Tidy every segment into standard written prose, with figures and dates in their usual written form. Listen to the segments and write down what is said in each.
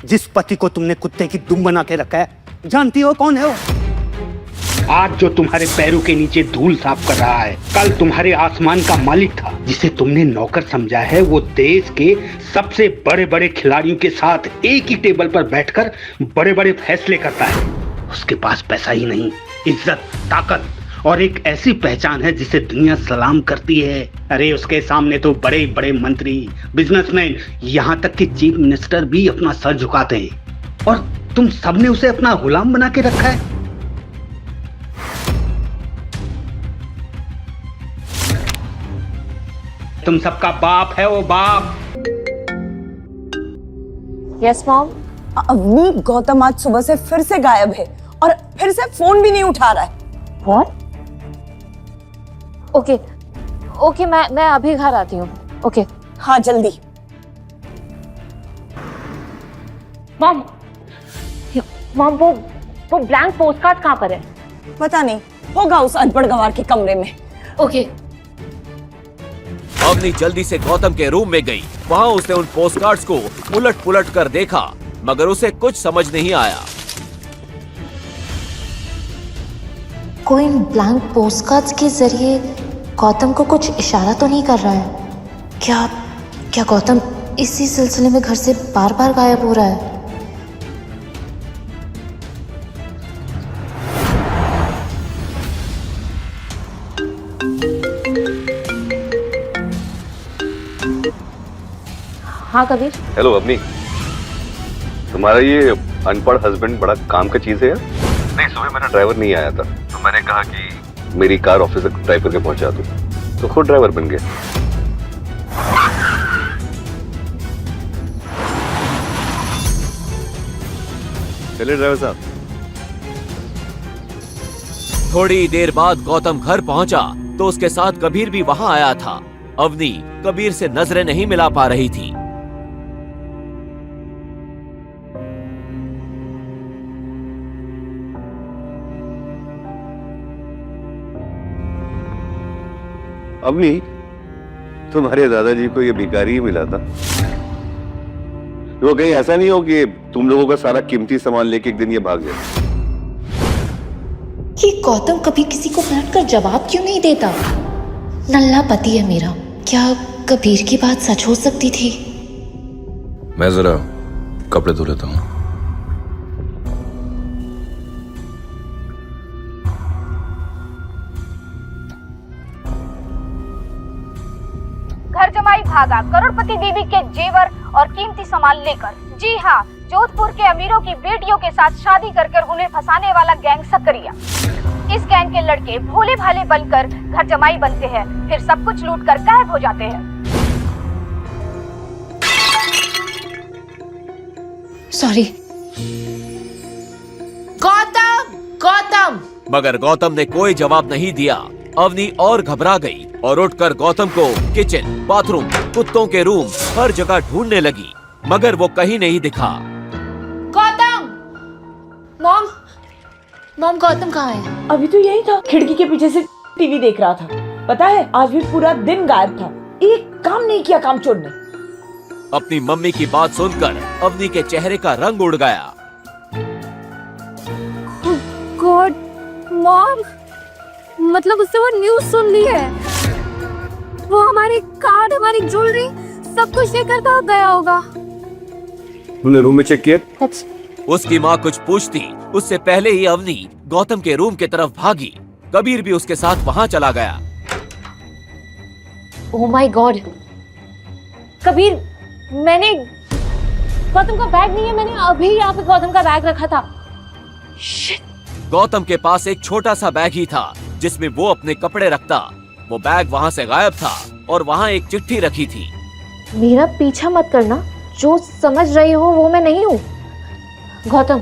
जिस पति को तुमने कुत्ते की दुम बना के रखा है, जानती हो कौन है वो? आज जो तुम्हारे पैरों के नीचे धूल साफ कर रहा है, कल तुम्हारे आसमान का मालिक था। जिसे तुमने नौकर समझा है, वो देश के सबसे बड़े बड़े खिलाड़ियों के साथ एक ही टेबल पर बैठकर बड़े बड़े फैसले करता है। उसके पास पैसा ही नहीं, इज्जत, ताकत और एक ऐसी पहचान है जिसे दुनिया सलाम करती है। अरे उसके सामने तो बड़े बड़े मंत्री, बिजनेसमैन, यहाँ तक कि चीफ मिनिस्टर भी अपना सर झुकाते हैं, और तुम सबने उसे अपना गुलाम बना के रखा है। तुम सबका बाप है वो, बाप। Yes mom. अवनी, गौतम आज सुबह से फिर से गायब है और फिर से फोन भी नहीं उठा रहा है। What? ओके, मैं अभी घर आती हूँ। ओके। हाँ जल्दी। मॉम वो ब्लैंक पोस्ट कार्ड कहाँ पर है? पता नहीं, होगा उस अनपढ़ गंवार के कमरे में। ओके। अवनी जल्दी से गौतम के रूम में गई। वहाँ उसने उन पोस्ट कार्ड्स को उलट पुलट कर देखा, मगर उसे कुछ समझ नहीं आया। कोई ब्लैंक पोस्टकार्ड्स के जरिए गौतम को कुछ इशारा तो नहीं कर रहा है? क्या गौतम इसी सिलसिले में घर से बार बार गायब हो रहा है? हाँ कबीर। हेलो अवनी, तुम्हारा ये अनपढ़ हस्बैंड बड़ा काम का चीज है यार। नहीं, सुबह मेरा ड्राइवर नहीं आया था तो मैंने कहा कि मेरी कार ऑफिस तक ड्राइव करके पहुंचा दूं, तो खुद ड्राइवर बन गया। चलिए ड्राइवर साहब। थोड़ी देर बाद गौतम घर पहुंचा तो उसके साथ कबीर भी वहां आया था। अवनी कबीर से नजरें नहीं मिला पा रही थी। अवनी, तुम्हारे दादाजी को ये भिखारी ही मिला था। वो कहीं ऐसा नहीं हो कि तुम लोगों का सारा कीमती सामान लेके एक दिन ये भाग जाए। ये गौतम कभी किसी को बैठकर जवाब क्यों नहीं देता? नल्ला पति है मेरा, क्या कबीर की बात सच हो सकती थी? मैं जरा कपड़े धो लेता हूँ। घर जमाई भागा करोड़पति बीवी के जेवर और कीमती सामान लेकर। जी हाँ, जोधपुर के अमीरों की बेटियों के साथ शादी कर उन्हें फंसाने वाला गैंग सकरिया। इस गैंग के लड़के भोले भाले बनकर घर जमाई बनते हैं, फिर सब कुछ लूट कर गायब हो जाते हैं। सॉरी। गौतम। मगर गौतम ने कोई जवाब नहीं दिया। अवनी और घबरा गई और उठकर गौतम को किचन, बाथरूम, कुत्तों के रूम, हर जगह ढूंढने लगी, मगर वो कहीं नहीं दिखा। गौतम! मॉम गौतम कहाँ है? अभी तो यही था, खिड़की के पीछे से टीवी देख रहा था। पता है, आज भी पूरा दिन गायब था, एक काम नहीं किया कामचोर ने। अपनी मम्मी की बात सुनकर अवनी के चेहरे का रंग उड़ गया। गॉड मॉम, मतलब उससे वो न्यूज़ सुन ली है। वो हमारी कार्ड, हमारी ज्वेलरी सब कुछ लेकर तो गया होगा। तुमने रूम में चेक किया? उसकी माँ कुछ पूछती उससे पहले ही अवनी गौतम के रूम की तरफ भागी। कबीर भी उसके साथ वहाँ चला गया। ओह माय गॉड कबीर, मैंने गौतम का बैग नहीं है, मैंने अभी यहाँ पे गौतम का बैग रखा था। शिट। गौतम के पास एक छोटा सा बैग ही था जिसमें वो अपने कपड़े रखता। वो बैग वहाँ से गायब था और वहाँ एक चिट्ठी रखी थी। मेरा पीछा मत करना, जो समझ रही हो वो मैं नहीं हूँ। गौतम,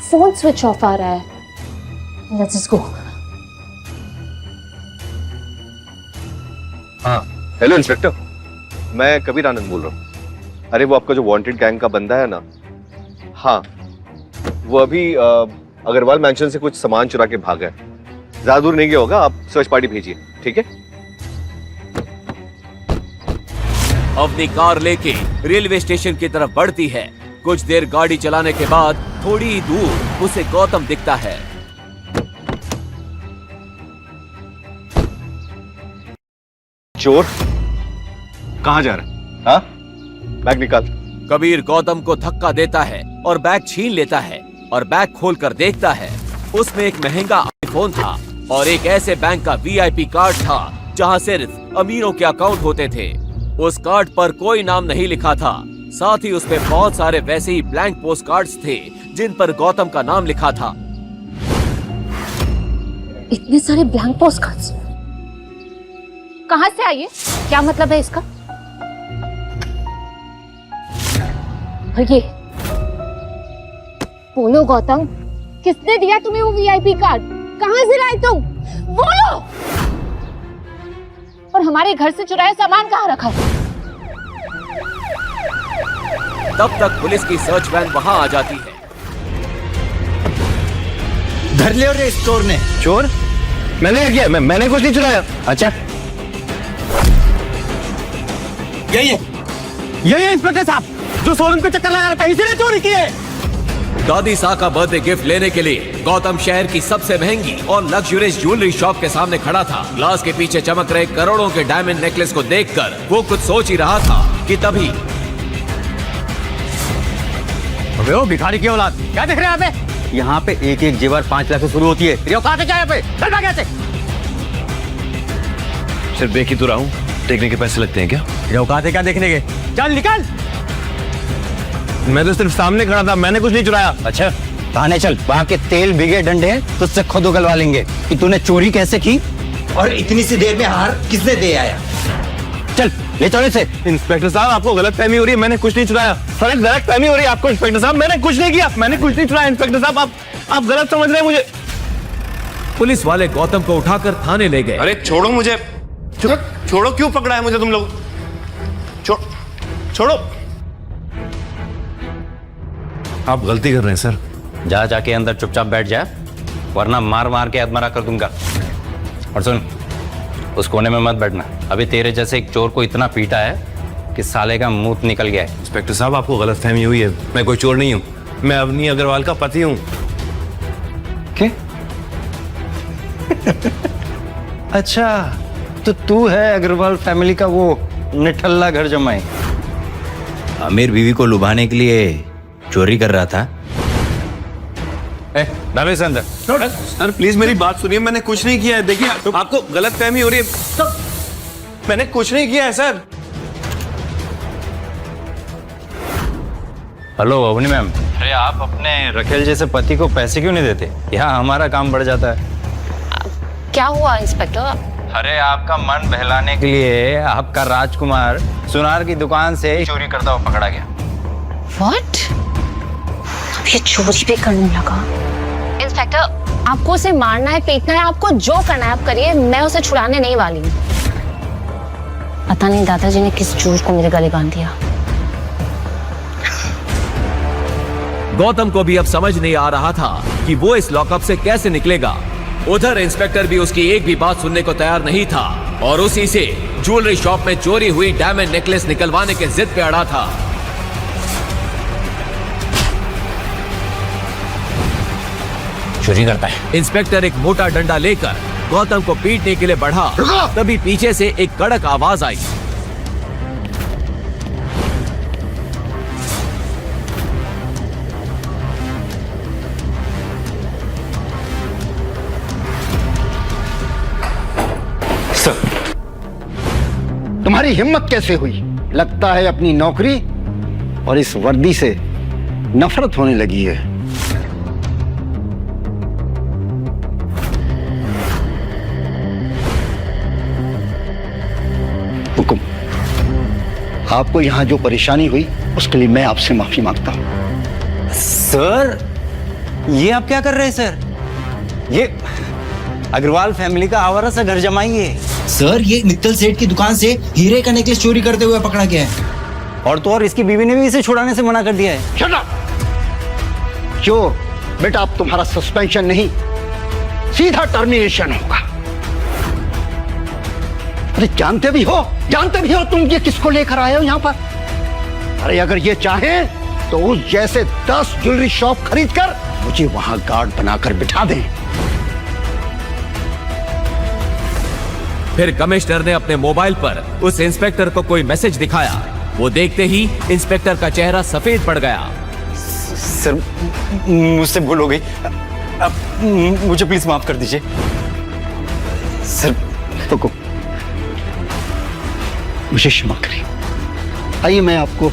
फोन स्विच ऑफ आ रहा है। लेट्स गो। हाँ, हेलो इंस्पेक्टर, मैं कबीर आनंद बोल रहा हूँ। अरे वो आपका जो वांटेड गैंग का बंदा है ना, हाँ, वो अभी अग्रवाल मैंशन से कुछ सामान चुरा के भागा है। ज्यादा दूर नहीं गया होगा, आप सर्च पार्टी भेजिए, ठीक है? अवनी कार लेके रेलवे स्टेशन की तरफ बढ़ती है। कुछ देर गाड़ी चलाने के बाद थोड़ी ही दूर उसे गौतम दिखता है। चोर कहाँ जा रहा है? हाँ? बैग निकाल। कबीर गौतम को धक्का देता है और बैग छीन लेता है और बैग खोलकर देखता है उसमें एक महंगा आईफोन था और एक ऐसे बैंक का वीआईपी कार्ड था जहां सिर्फ अमीरों के अकाउंट होते थे। उस कार्ड पर कोई नाम नहीं लिखा था, साथ ही उसमें बहुत सारे वैसे ही ब्लैंक पोस्ट कार्ड्स थे जिन पर गौतम का नाम लिखा था। इतने सारे ब्लैंक पोस्ट कार्ड्स कहाँ से आई है? क्या मतलब है इसका? और ये बोलो गौतम, किसने दिया तुम्हें वो वीआईपी कार्ड? कहाँ से लाए तुम? बोलो। और हमारे घर से चुराया सामान कहाँ रखा है? तब तक पुलिस की सर्च वैन वहां आ जाती है। धर लिया रे स्टोर ने। चोर? मैंने किया? मैंने कुछ नहीं चुराया। अच्छा, यही है इंस्पेक्टर साहब जो शोरूम पे चक्कर लगा रहा था, इसीने चोरी की है। दादी सा का बर्थडे गिफ्ट लेने के लिए गौतम शहर की सबसे महंगी और लग्जरियस ज्वेलरी शॉप के सामने खड़ा था। ग्लास के पीछे चमक रहे करोड़ों के डायमंड नेकलेस को देखकर वो कुछ सोच ही रहा था कि तभी अबे ओ भिखारी की औलाद, क्या देख रहे हैं यहाँ पे? यहाँ पे एक एक जेवर 5 लाख से शुरू होती है। तेरी औकात है क्या यहाँ पे? चल भाग यहाँ से। सिर्फ देख ही तो रहा हूँ, देखने के पैसे लगते हैं क्या? तेरी औकात है क्या देखने के? चल निकल। मैं तो सिर्फ सामने खड़ा था, मैंने कुछ नहीं चुराया। अच्छा, थाने चल, वहाँ के तेल भिगे डंडे हैं, तुझसे खुद उगलवा लेंगे कि तूने चोरी कैसे की और इतनी सी देर में हार किसने दे आया। चल ले चलो इसे। इंस्पेक्टर साहब आपको गलतफहमी हो रही है, मैंने कुछ नहीं चुराया। सर गलतफहमी हो रही है आपको इंस्पेक्टर साहब, मैंने कुछ नहीं किया, मैंने कुछ नहीं चुराया। इंस्पेक्टर साहब आप गलत समझ रहे हैं मुझे। पुलिस वाले गौतम को उठाकर थाने ले गए। अरे छोड़ो मुझे, छोड़ो, क्यों पकड़ा है मुझे तुम लोग? छोड़ो। आप गलती कर रहे हैं सर। जाके अंदर चुपचाप बैठ जा, वरना मार मार के अधमरा कर दूंगा। और सुन, उस कोने में मत बैठना, अभी तेरे जैसे एक चोर को इतना पीटा है कि साले का मुंह निकल गया है। इंस्पेक्टर साहब आपको गलतफहमी हुई है, मैं कोई चोर नहीं हूँ, मैं अवनी अग्रवाल का पति हूँ। क्या? अच्छा, तो तू है अग्रवाल फैमिली का वो निठल्ला घर जमाई, अमीर बीवी को लुभाने के लिए चोरी कर रहा था। डालो इसे अंदर। सर प्लीज मेरी बात सुनिए, मैंने कुछ नहीं किया है। देखिए आपको गलतफहमी हो रही है, सब मैंने कुछ नहीं किया है सर। हेलो अवनी मैम, अरे आप अपने रखेल जैसे पति को पैसे क्यों नहीं देते? यहाँ हमारा काम बढ़ जाता है। क्या हुआ इंस्पेक्टर? अरे आपका मन बहलाने के लिए आपका राजकुमार सुनार की दुकान से चोरी करता हुआ पकड़ा गया। What? अब ये चोरी भी करने लगा। इंस्पेक्टर, आपको उसे मारना है, पीटना है, आपको जो करना है आप करिए, मैं उसे छुड़ाने नहीं वाली हूँ। पता नहीं दादाजी ने किस चोर को मेरे गले बांध दिया। गौतम को भी अब समझ नहीं आ रहा था कि वो इस लॉकअप से कैसे निकलेगा। उधर इंस्पेक्टर भी उसकी एक भी बात सुनने को तैयार नहीं था और उसी से ज्वेलरी शॉप में चोरी हुई डायमंड नेकलेस निकलवाने के जिद पे अड़ा था। चोरी करता है। इंस्पेक्टर एक मोटा डंडा लेकर गौतम को पीटने के लिए बढ़ा, तभी पीछे से एक कड़क आवाज आई। सर, तुम्हारी हिम्मत कैसे हुई? लगता है अपनी नौकरी और इस वर्दी से नफरत होने लगी है। हुकुम, आपको यहां जो परेशानी हुई उसके लिए मैं आपसे माफी मांगता हूं। सर, ये आप क्या कर रहे हैं सर? ये अग्रवाल फैमिली का आवारा सा घर जमाई है। सर, ये मित्तल सेठ की दुकान से हीरे का नेकलेस चोरी करते हुए पकड़ा गया है। और तो और इसकी बीवी ने भी इसे छुड़ाने से मना कर दिया है। Shut up! क्यों बेटा, अब तुम्हारा सस्पेंशन नहीं, सीधा टर्मिनेशन होगा। अरे जानते भी हो तुम ये किसको लेकर आए हो यहाँ पर? अरे अगर ये चाहे तो उस जैसे 10 ज्वेलरी शॉप खरीद कर मुझे वहां गार्ड बनाकर बिठा दें। फिर कमिश्नर ने अपने मोबाइल पर उस इंस्पेक्टर को कोई मैसेज दिखाया। वो देखते ही इंस्पेक्टर का चेहरा सफेद पड़ गया। सर, मुझसे भूल हो गई, अब मुझे प्लीज माफ कर दीजिए। सर रुको, मुझे क्षमा करें। आइए मैं आपको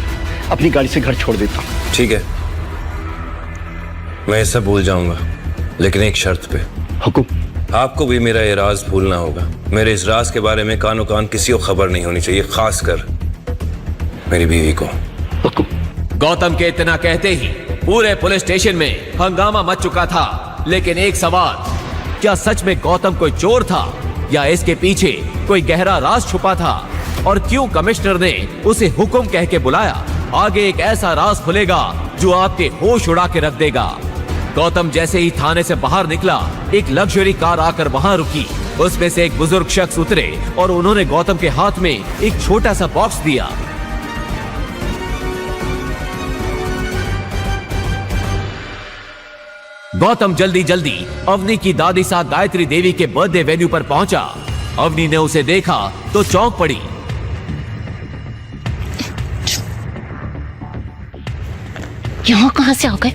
अपनी गाड़ी से घर छोड़ देता हूँ। ठीक है, मैं सब भूल जाऊंगा, लेकिन एक शर्त पे। हुकुम। आपको भी मेरा ये राज भूलना होगा। मेरे इस राज के बारे में कानो कान किसी को खबर नहीं होनी चाहिए, खासकर मेरी बीवी को। हुकुम। गौतम के इतना कहते ही पूरे पुलिस स्टेशन में हंगामा मच चुका था। लेकिन एक सवाल, क्या सच में गौतम कोई चोर था या इसके पीछे कोई गहरा राज छुपा था? और क्यों कमिश्नर ने उसे हुक्म कह के बुलाया? आगे एक ऐसा राज खुलेगा जो आपके होश उड़ा के रख देगा। गौतम जैसे ही थाने से बाहर निकला, एक लग्जरी कार आकर वहां रुकी। उसमें से एक बुजुर्ग शख्स उतरे और उन्होंने गौतम के हाथ में एक छोटा सा बॉक्स दिया। गौतम जल्दी जल्दी अवनी की दादी साथ गायत्री देवी के बर्थडे वेन्यू पर पहुंचा। अवनी ने उसे देखा तो चौंक पड़ी। यहाँ कहाँ से आ गए?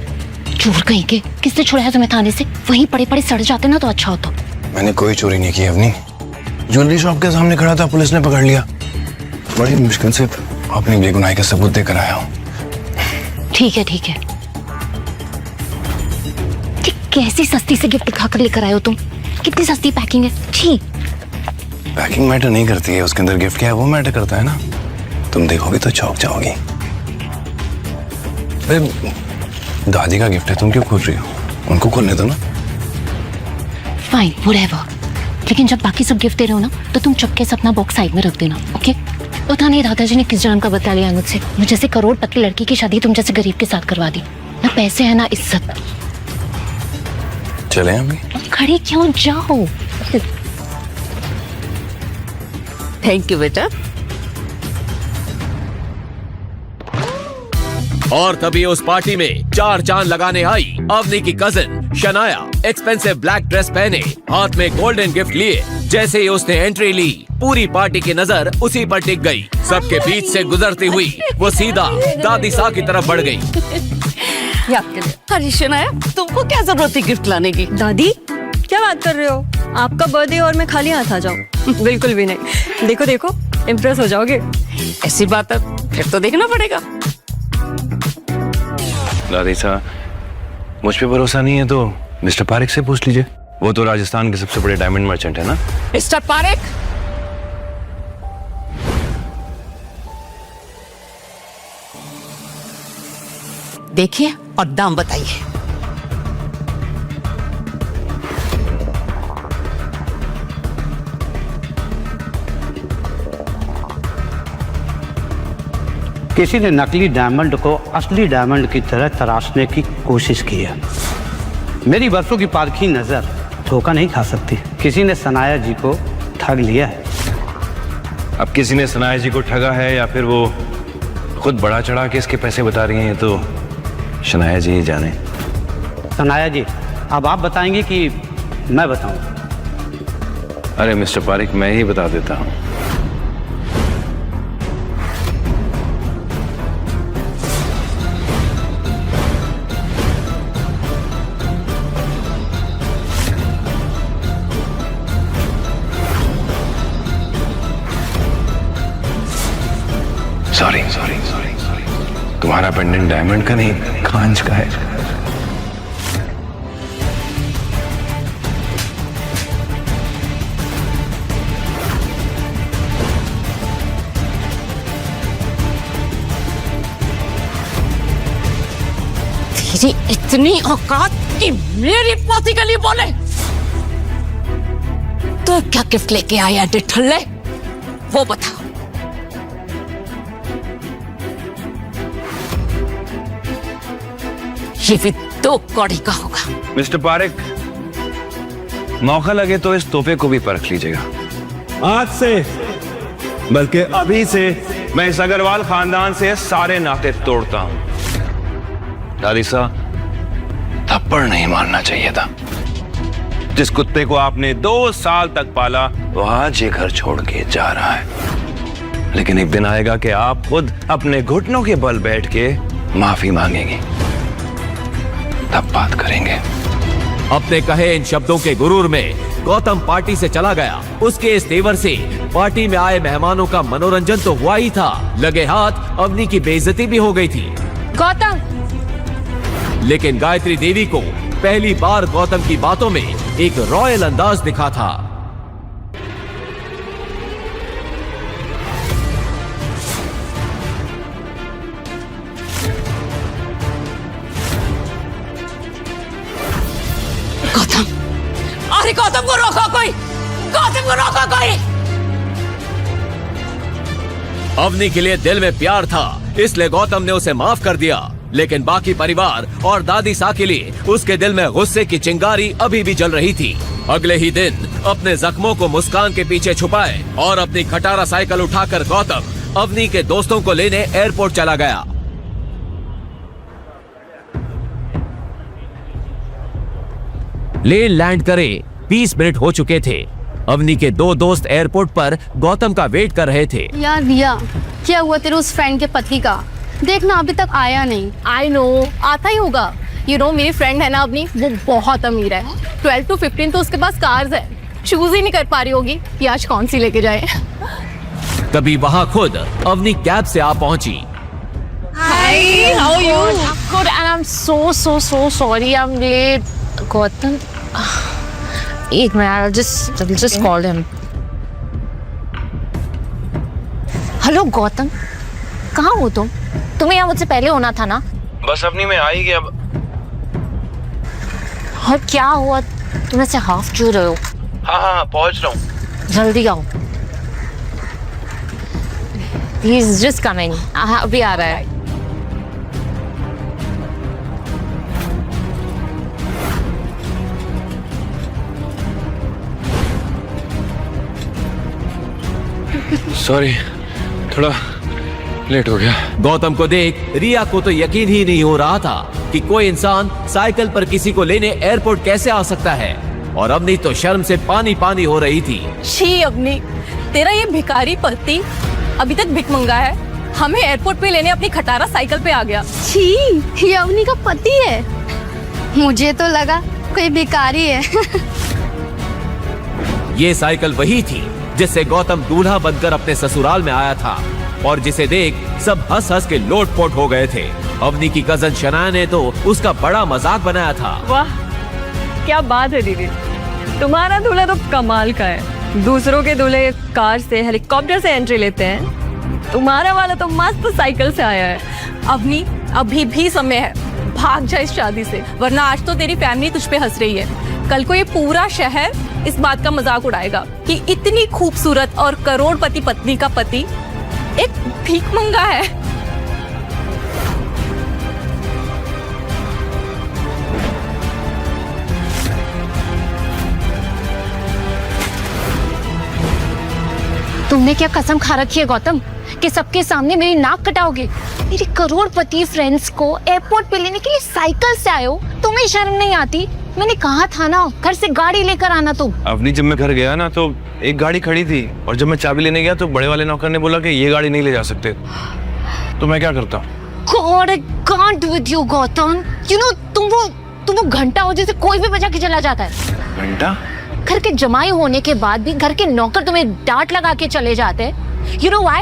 चोर कहीं के। किसने छुड़ाया तुम्हें थाने से? वहीं पड़े पड़े सड़ जाते ना तो अच्छा होता। मैंने कोई चोरी नहीं की अवनी, ज्वेलरी शॉप के सामने खड़ा था, पुलिस ने पकड़ लिया। बड़ी मुश्किल से अपनी बेगुनाही का सबूत देकर आया हूँ। ठीक है ठीक है। कैसी सस्ती से गिफ्ट दिखाकर लेकर आए हो तुम? कितनी सस्ती पैकिंग है। छी। पैकिंग मैटर नहीं करती है, उसके अंदर गिफ्ट क्या है वो मैटर करता है ना। तुम देखोगे तो चौंक जाओगी। अरे दादी का गिफ्ट है, तुम क्यों खोल रही हो? उनको खोलने दो ना। Fine, whatever. लेकिन जब बाकी सब गिफ्ट दे रहे हो ना तो तुम चुपके से अपना बॉक्स साइड में रख देना, ओके? पता नहीं दादाजी ने किस जन्म का बदला लिया मुझसे। मुझे जैसे करोड़पति लड़की की शादी तुम जैसे गरीब के साथ करवा दी। ना पैसे है ना इज्जत। चले अभी? खड़ी क्यों, जाओ। थैंक यू बेटा। और तभी उस पार्टी में 4 चांद लगाने आई अवनी की cousin Shanaya. Expensive black dress पहने, हाथ में गोल्डन गिफ्ट लिए। जैसे ही उसने एंट्री ली, पूरी पार्टी की नजर उसी पर टिक गई। सबके बीच से गुजरती हुई वो सीधा दादी सा की तरफ बढ़ गई। अरे शनाया, तुमको क्या जरूरत थी गिफ्ट लाने की? दादी क्या बात कर रहे हो? आपका बर्थडे और मैं खाली हाथ आ जाऊं? बिल्कुल भी नहीं। देखो देखो, इम्प्रेस हो जाओगे। ऐसी बात है, फिर तो देखना पड़ेगा। दादी साहब, मुझ पे भरोसा नहीं है तो मिस्टर पारेख से पूछ लीजिए। वो तो राजस्थान के सबसे बड़े डायमंड मर्चेंट है ना। मिस्टर पारेख? देखिए और दाम बताइए। किसी ने नकली डायमंड को असली डायमंड की तरह तराशने की कोशिश की है। मेरी बरसों की पारखी नजर धोखा नहीं खा सकती। किसी ने सनाया जी को ठग लिया है। अब किसी ने सनाया जी को ठगा है या फिर वो खुद बढ़ा चढ़ा के इसके पैसे बता रही हैं, तो शनाया जी ही जाने। सनाया जी, अब आप बताएंगे कि मैं बताऊं? अरे मिस्टर पारेख, मैं ही बता देता हूं। सॉरी सॉरी सॉरी सॉरी, तुम्हारा पेंडेंट डायमंड का नहीं, कांच का है। तेरी इतनी औकात कि मेरी पोती के लिए बोले? तो क्या गिफ्ट लेके आया डिठल्ले, वो बता। ये भी 2 कौड़ी का होगा। मिस्टर पारेख, मौका लगे तो इस तोहफे को भी परख लीजिएगा। आज से बल्कि अभी से मैं इस अग्रवाल खानदान से सारे नाते तोड़ता हूं। लालिसा, थप्पड़ नहीं मारना चाहिए था। जिस कुत्ते को आपने 2 साल तक पाला वो आज ये घर छोड़ के जा रहा है, लेकिन एक दिन आएगा कि आप खुद अपने घुटनों के बल बैठ के माफी मांगेंगे, तब बात करेंगे। अपने कहे इन शब्दों के गुरूर में गौतम पार्टी से चला गया। उसके इस तेवर से पार्टी में आए मेहमानों का मनोरंजन तो हुआ ही था, लगे हाथ अवनी की बेइज्जती भी हो गई थी। गौतम, लेकिन गायत्री देवी को पहली बार गौतम की बातों में एक रॉयल अंदाज दिखा था। गौतम, अरे गौतम को रोको कोई, गौतम को रोको कोई। अवनी के लिए दिल में प्यार था, इसलिए गौतम ने उसे माफ कर दिया, लेकिन बाकी परिवार और दादी सा के लिए उसके दिल में गुस्से की चिंगारी अभी भी जल रही थी। अगले ही दिन अपने जख्मों को मुस्कान के पीछे छुपाए और अपनी खटारा साइकिल उठाकर गौतम अवनी के दोस्तों को लेने एयरपोर्ट चला गया। प्लेन लैंड करे 20 मिनट हो चुके थे। अवनी के 2 दोस्त एयरपोर्ट पर गौतम का वेट कर रहे थे। यार रिया, क्या हुआ तेरे उस फ्रेंड के पति का? देखना अभी तक आया नहीं। आई नो, आता ही होगा। यू नो मेरी फ्रेंड है ना अपनी, वो बहुत अमीर है। 12 to 15 तो उसके पास कार्स है। चूज ही नहीं कर पा रही होगी कि आज कौन सी लेके जाए। तभी वहाँ खुद अवनी कैब से आ पहुंची। Hi, how are you? Good, and I am so sorry, I am late. Gautam, एक मिनट, just call him. Hello Gautam, कहाँ हो तुम? तुम्हें यहाँ मुझसे पहले होना था ना? बस अपनी में आ ही गया। और क्या हुआ, तुम ऐसे हाफ क्यों रहे हो? हाँ पहुंच रहा हूँ। जल्दी आओ, ही इज जस्ट कमिंग। अभी आ रहा है। सॉरी, थोड़ा लेट हो गया। गौतम को देख रिया को तो यकीन ही नहीं हो रहा था कि कोई इंसान साइकिल पर किसी को लेने एयरपोर्ट कैसे आ सकता है, और अवनी तो शर्म से पानी पानी हो रही थी। छी अवनी, तेरा ये भिखारी पति अभी तक भिख मंगा है, हमें एयरपोर्ट पे लेने अपनी खटारा साइकिल पे आ गया। छी, ये अवनी का पति है? मुझे तो लगा कोई भिखारी है। ये साइकिल वही थी जिससे गौतम दूल्हा बनकर अपने ससुराल में आया था, और जिसे देख सब हंस हंस के लोटपोट हो गए थे। अवनी की कजन शनाया ने तो उसका बड़ा मजाक बनाया था। वाह, क्या बात है दीदी, तुम्हारा दूल्हा तो कमाल का है। दूसरों के दूल्हे कार से, हेलीकॉप्टर से एंट्री लेते हैं, तुम्हारा वाला तो मस्त साइकिल से आया है। अवनी, अभी भी समय है, भाग जा इस शादी से, वरना आज तो तेरी फैमिली तुझ पे हंस रही है। कल को ये पूरा शहर इस बात का मजाक उड़ाएगा कि इतनी खूबसूरत और करोड़पति पत्नी का पति एक भीख मंगा है। तुमने क्या कसम खा रखी है गौतम कि सबके सामने मेरी नाक कटाओगे? मेरे करोड़पति फ्रेंड्स को एयरपोर्ट पे लेने के लिए साइकिल से आए हो, तुम्हें शर्म नहीं आती? मैंने कहा था ना, घर से गाड़ी लेकर आना तुम। अवनी, जब मैं घर गया ना तो एक गाड़ी खड़ी थी, और जब मैं चाबी लेने गया तो बड़े वाले नौकर ने बोला कि ये गाड़ी नहीं ले जा सकते। तो मैं क्या करता? God, I can't with you, Gautam. You know, तुम वो घंटा हो जैसे कोई भी बजा के चला जाता है। घंटा? घर के जमाई होने के बाद भी घर के नौकर तुम्हें डांट लगा के चले जाते हैं। You know why?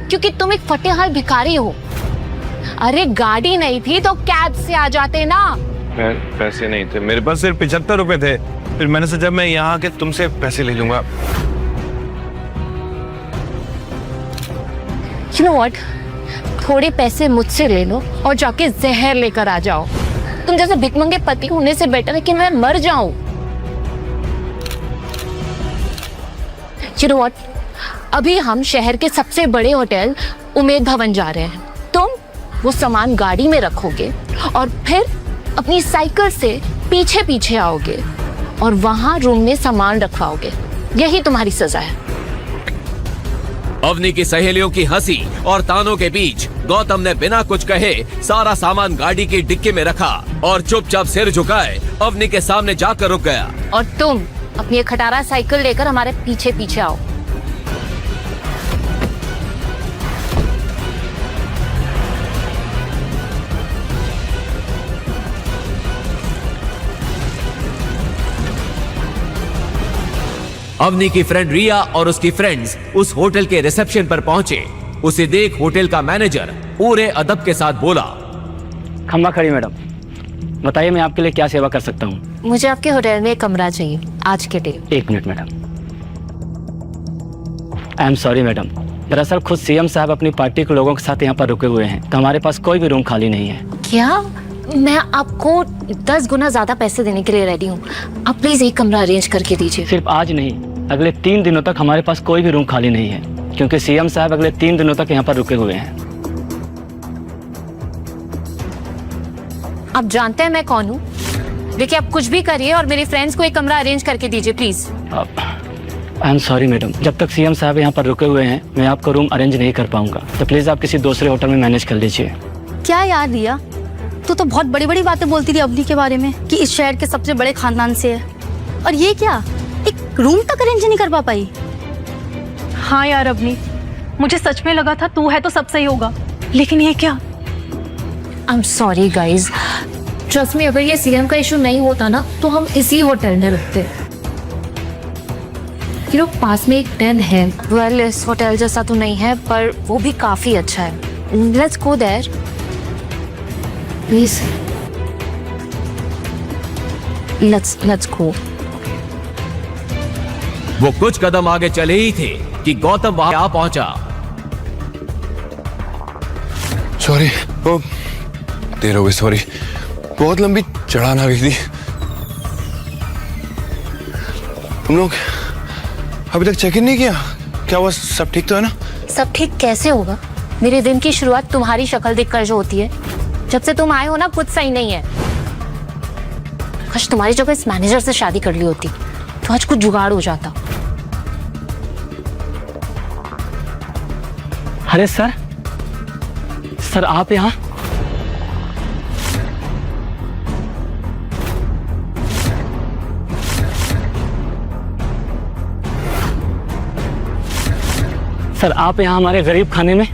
क्योंकि तुम एक फटेहाल भिखारी हो। अरे गाड़ी नहीं थी तो कैब से आ जाते ना। पैसे नहीं थे मेरे पास, सिर्फ 75 रुपए थे। फिर मैंने सोचा मैं यहाँ आके तुमसे पैसे ले लूंगा। You know what? थोड़े पैसे मुझसे ले लो और जाके जहर लेकर आ जाओ। तुम जैसे भिखमंगे पति होने से बेटर है कि मैं मर जाऊं। You know what? अभी हम शहर के सबसे बड़े होटल उमेद भवन जा रहे हैं। तुम वो सामान गाड़ी में रखोगे और फिर अपनी साइकिल से पीछे पीछे आओगे और वहां रूम में सामान रखवाओगे। यही तुम्हारी सजा है। अवनी की सहेलियों की हंसी और तानों के बीच गौतम ने बिना कुछ कहे सारा सामान गाड़ी की डिक्की में रखा और चुपचाप सिर झुकाए अवनी के सामने जाकर रुक गया। और तुम अपनी ये खटारा साइकिल लेकर हमारे पीछे पीछे आओ। अवनी की फ्रेंड रिया और उसकी फ्रेंड्स उस होटल के रिसेप्शन पर पहुंचे। उसे देख होटल का मैनेजर पूरे अदब के साथ बोला, खम्मा खड़ी मैडम, बताइए मैं आपके लिए क्या सेवा कर सकता हूँ। मुझे आपके होटल में एक कमरा चाहिए आज के डे। एक minute madam. I am sorry madam, दरअसल खुद सीएम साहब अपनी पार्टी के लोगों के साथ यहाँ पर रुके हुए हैं, तो हमारे पास कोई भी रूम खाली नहीं है। क्या? मैं आपको 10 गुना ज्यादा पैसे देने के लिए रेडी हूँ। आप प्लीज एक कमरा अरेंज करके दीजिए। सिर्फ आज नहीं, अगले 3 दिनों तक हमारे पास कोई भी रूम खाली नहीं है, क्योंकि सीएम साहब अगले 3 दिनों तक यहाँ पर रुके हुए हैं। आप जानते हैं मैं कौन हूँ? देखिए आप कुछ भी करिए और मेरी फ्रेंड्स को एक कमरा अरेंज करके दीजिए please. I am sorry madam, जब तक सीएम साहब यहाँ पर रुके हुए हैं मैं आपको रूम अरेंज नहीं कर पाऊंगा, तो प्लीज आप किसी दूसरे होटल में मैनेज कर लीजिए। क्या यार रिया, तू तो बहुत बड़ी बड़ी बातें बोलती थी अवनी के बारे में कि इस शहर के सबसे बड़े खानदान से है, और ये क्या एक रूम तक अरेंज नहीं कर पाई। हाँ यार अवनी, मुझे सच में लगा था तू है तो सब सही होगा, लेकिन ये क्या? I am sorry guys, trust me, अगर ये सीएम का इशू नहीं होता ना तो हम इसी होटल में रुकते। पास में एक डेन है। वेल, इस होटल जैसा तो नहीं है पर वो भी काफी अच्छा है। Let's go there please. Let's go. वो कुछ कदम आगे चले ही थे कि गौतम वहां आ पहुंचा। सॉरी, ओ देर हो गई, सॉरी, बहुत लंबी चढ़ान आ गई थी। तुम लोग अभी तक चेक इन नहीं किया? क्या हुआ, सब ठीक तो है ना? सब ठीक कैसे होगा? मेरे दिन की शुरुआत तुम्हारी शक्ल देखकर जो होती है। जब से तुम आए हो ना कुछ सही नहीं है। काश तुम्हारी जगह इस मैनेजर से शादी कर ली होती तो आज कुछ जुगाड़ हो जाता। अरे सर, सर आप यहाँ? सर आप यहाँ हमारे गरीब खाने में?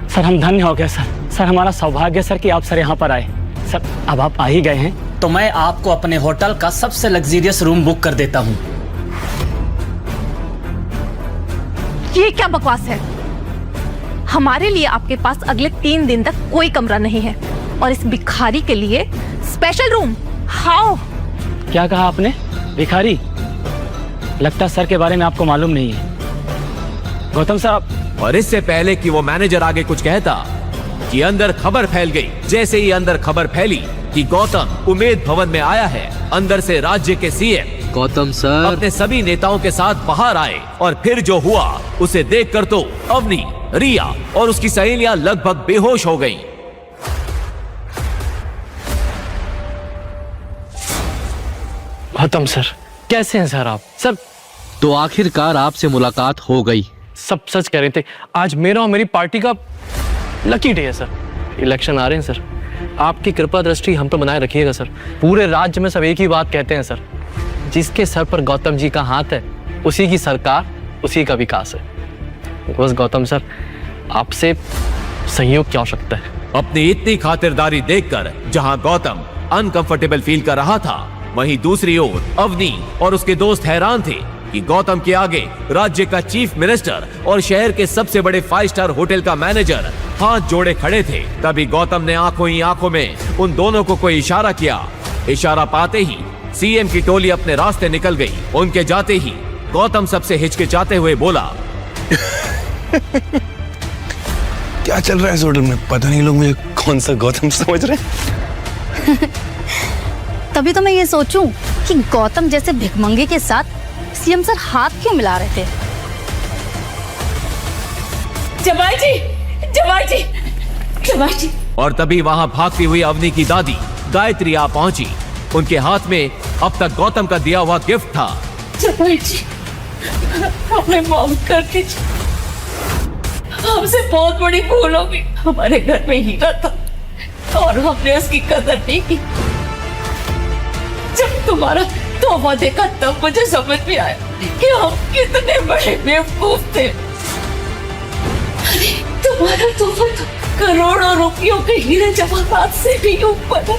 सर हम धन्य हो गए सर। सर हमारा सौभाग्य सर कि आप सर यहाँ पर आए। सर अब आप आ ही गए हैं तो मैं आपको अपने होटल का सबसे लग्जरियस रूम बुक कर देता हूँ। ये क्या बकवास है? हमारे लिए आपके पास अगले 3 दिन तक कोई कमरा नहीं है और इस भिखारी के लिए स्पेशल रूम। हाउ? क्या कहा आपने? भिखारी? लगता सर के बारे में आपको मालूम नहीं है गौतम साहब। और इससे पहले कि वो मैनेजर आगे कुछ कहता कि अंदर खबर फैल गई। जैसे ही अंदर खबर फैली कि गौतम उमेद भवन में आया है, अंदर से राज्य के सीएम गौतम सर अपने सभी नेताओं के साथ बाहर आए। और फिर जो हुआ उसे देखकर तो अवनी, रिया और उसकी सहेलियां लगभग बेहोश हो गईं। गौतम सर कैसे हैं सर आप? सर तो आखिरकार आपसे मुलाकात हो गई। सब सच कह रहे थे। आज मेरा और मेरी पार्टी का लकी डे है सर। इलेक्शन आ रहे हैं सर, आपकी कृपा दृष्टि हम पर बनाए रखिएगा सर। पूरे राज्य में सब एक ही बात कहते हैं सर, जिसके सर पर गौतम जी का हाथ है उसी की सरकार, उसी का विकास है। बस गौतम सर आपसे सहयोग की आवश्यकता है। अपनी इतनी खातिरदारी देखकर जहां गौतम अनकंफर्टेबल फील कर रहा था, वहीं दूसरी ओर अवनी और उसके दोस्त हैरान थे कि गौतम के आगे राज्य का चीफ मिनिस्टर और शहर के सबसे बड़े 5 स्टार होटल का मैनेजर हाथ जोड़े खड़े थे। तभी गौतम ने आंखों ही आंखों में उन दोनों को कोई इशारा किया। इशारा पाते ही सीएम की टोली अपने रास्ते निकल गई। उनके जाते ही गौतम सबसे हिचकिचाते हुए बोला, क्या चल रहा है इस होटल में? पता नहीं लोग मुझे कौन सा गौतम समझ रहे हैं। तभी तो मैं ये सोचूं कि गौतम जैसे भिखमंगे के साथ सीएम सर हाथ क्यों मिला रहे थे। जमाई जी, जमाई जी, जमाई जी। और तभी वहां भागती हुई अवनी की दादी गायत्री आ पहुंची। उनके हाथ में अब तक गौतम का दिया हुआ गिफ्ट था। जमाई जी, हमें माफ कर दीजिए, हमसे बहुत बड़ी भूल हो गई। हमारे घर में हीरा था और हमने उसकी कदर नहीं की। जब तुम्हारा तोहफा देखा तब मुझे समझ में आया कि हम कितने बड़े बेवकूफ थे। तुम्हारा तोहफा तो करोड़ों रुपयों के हीरे जवाहरात से भी ऊपर है।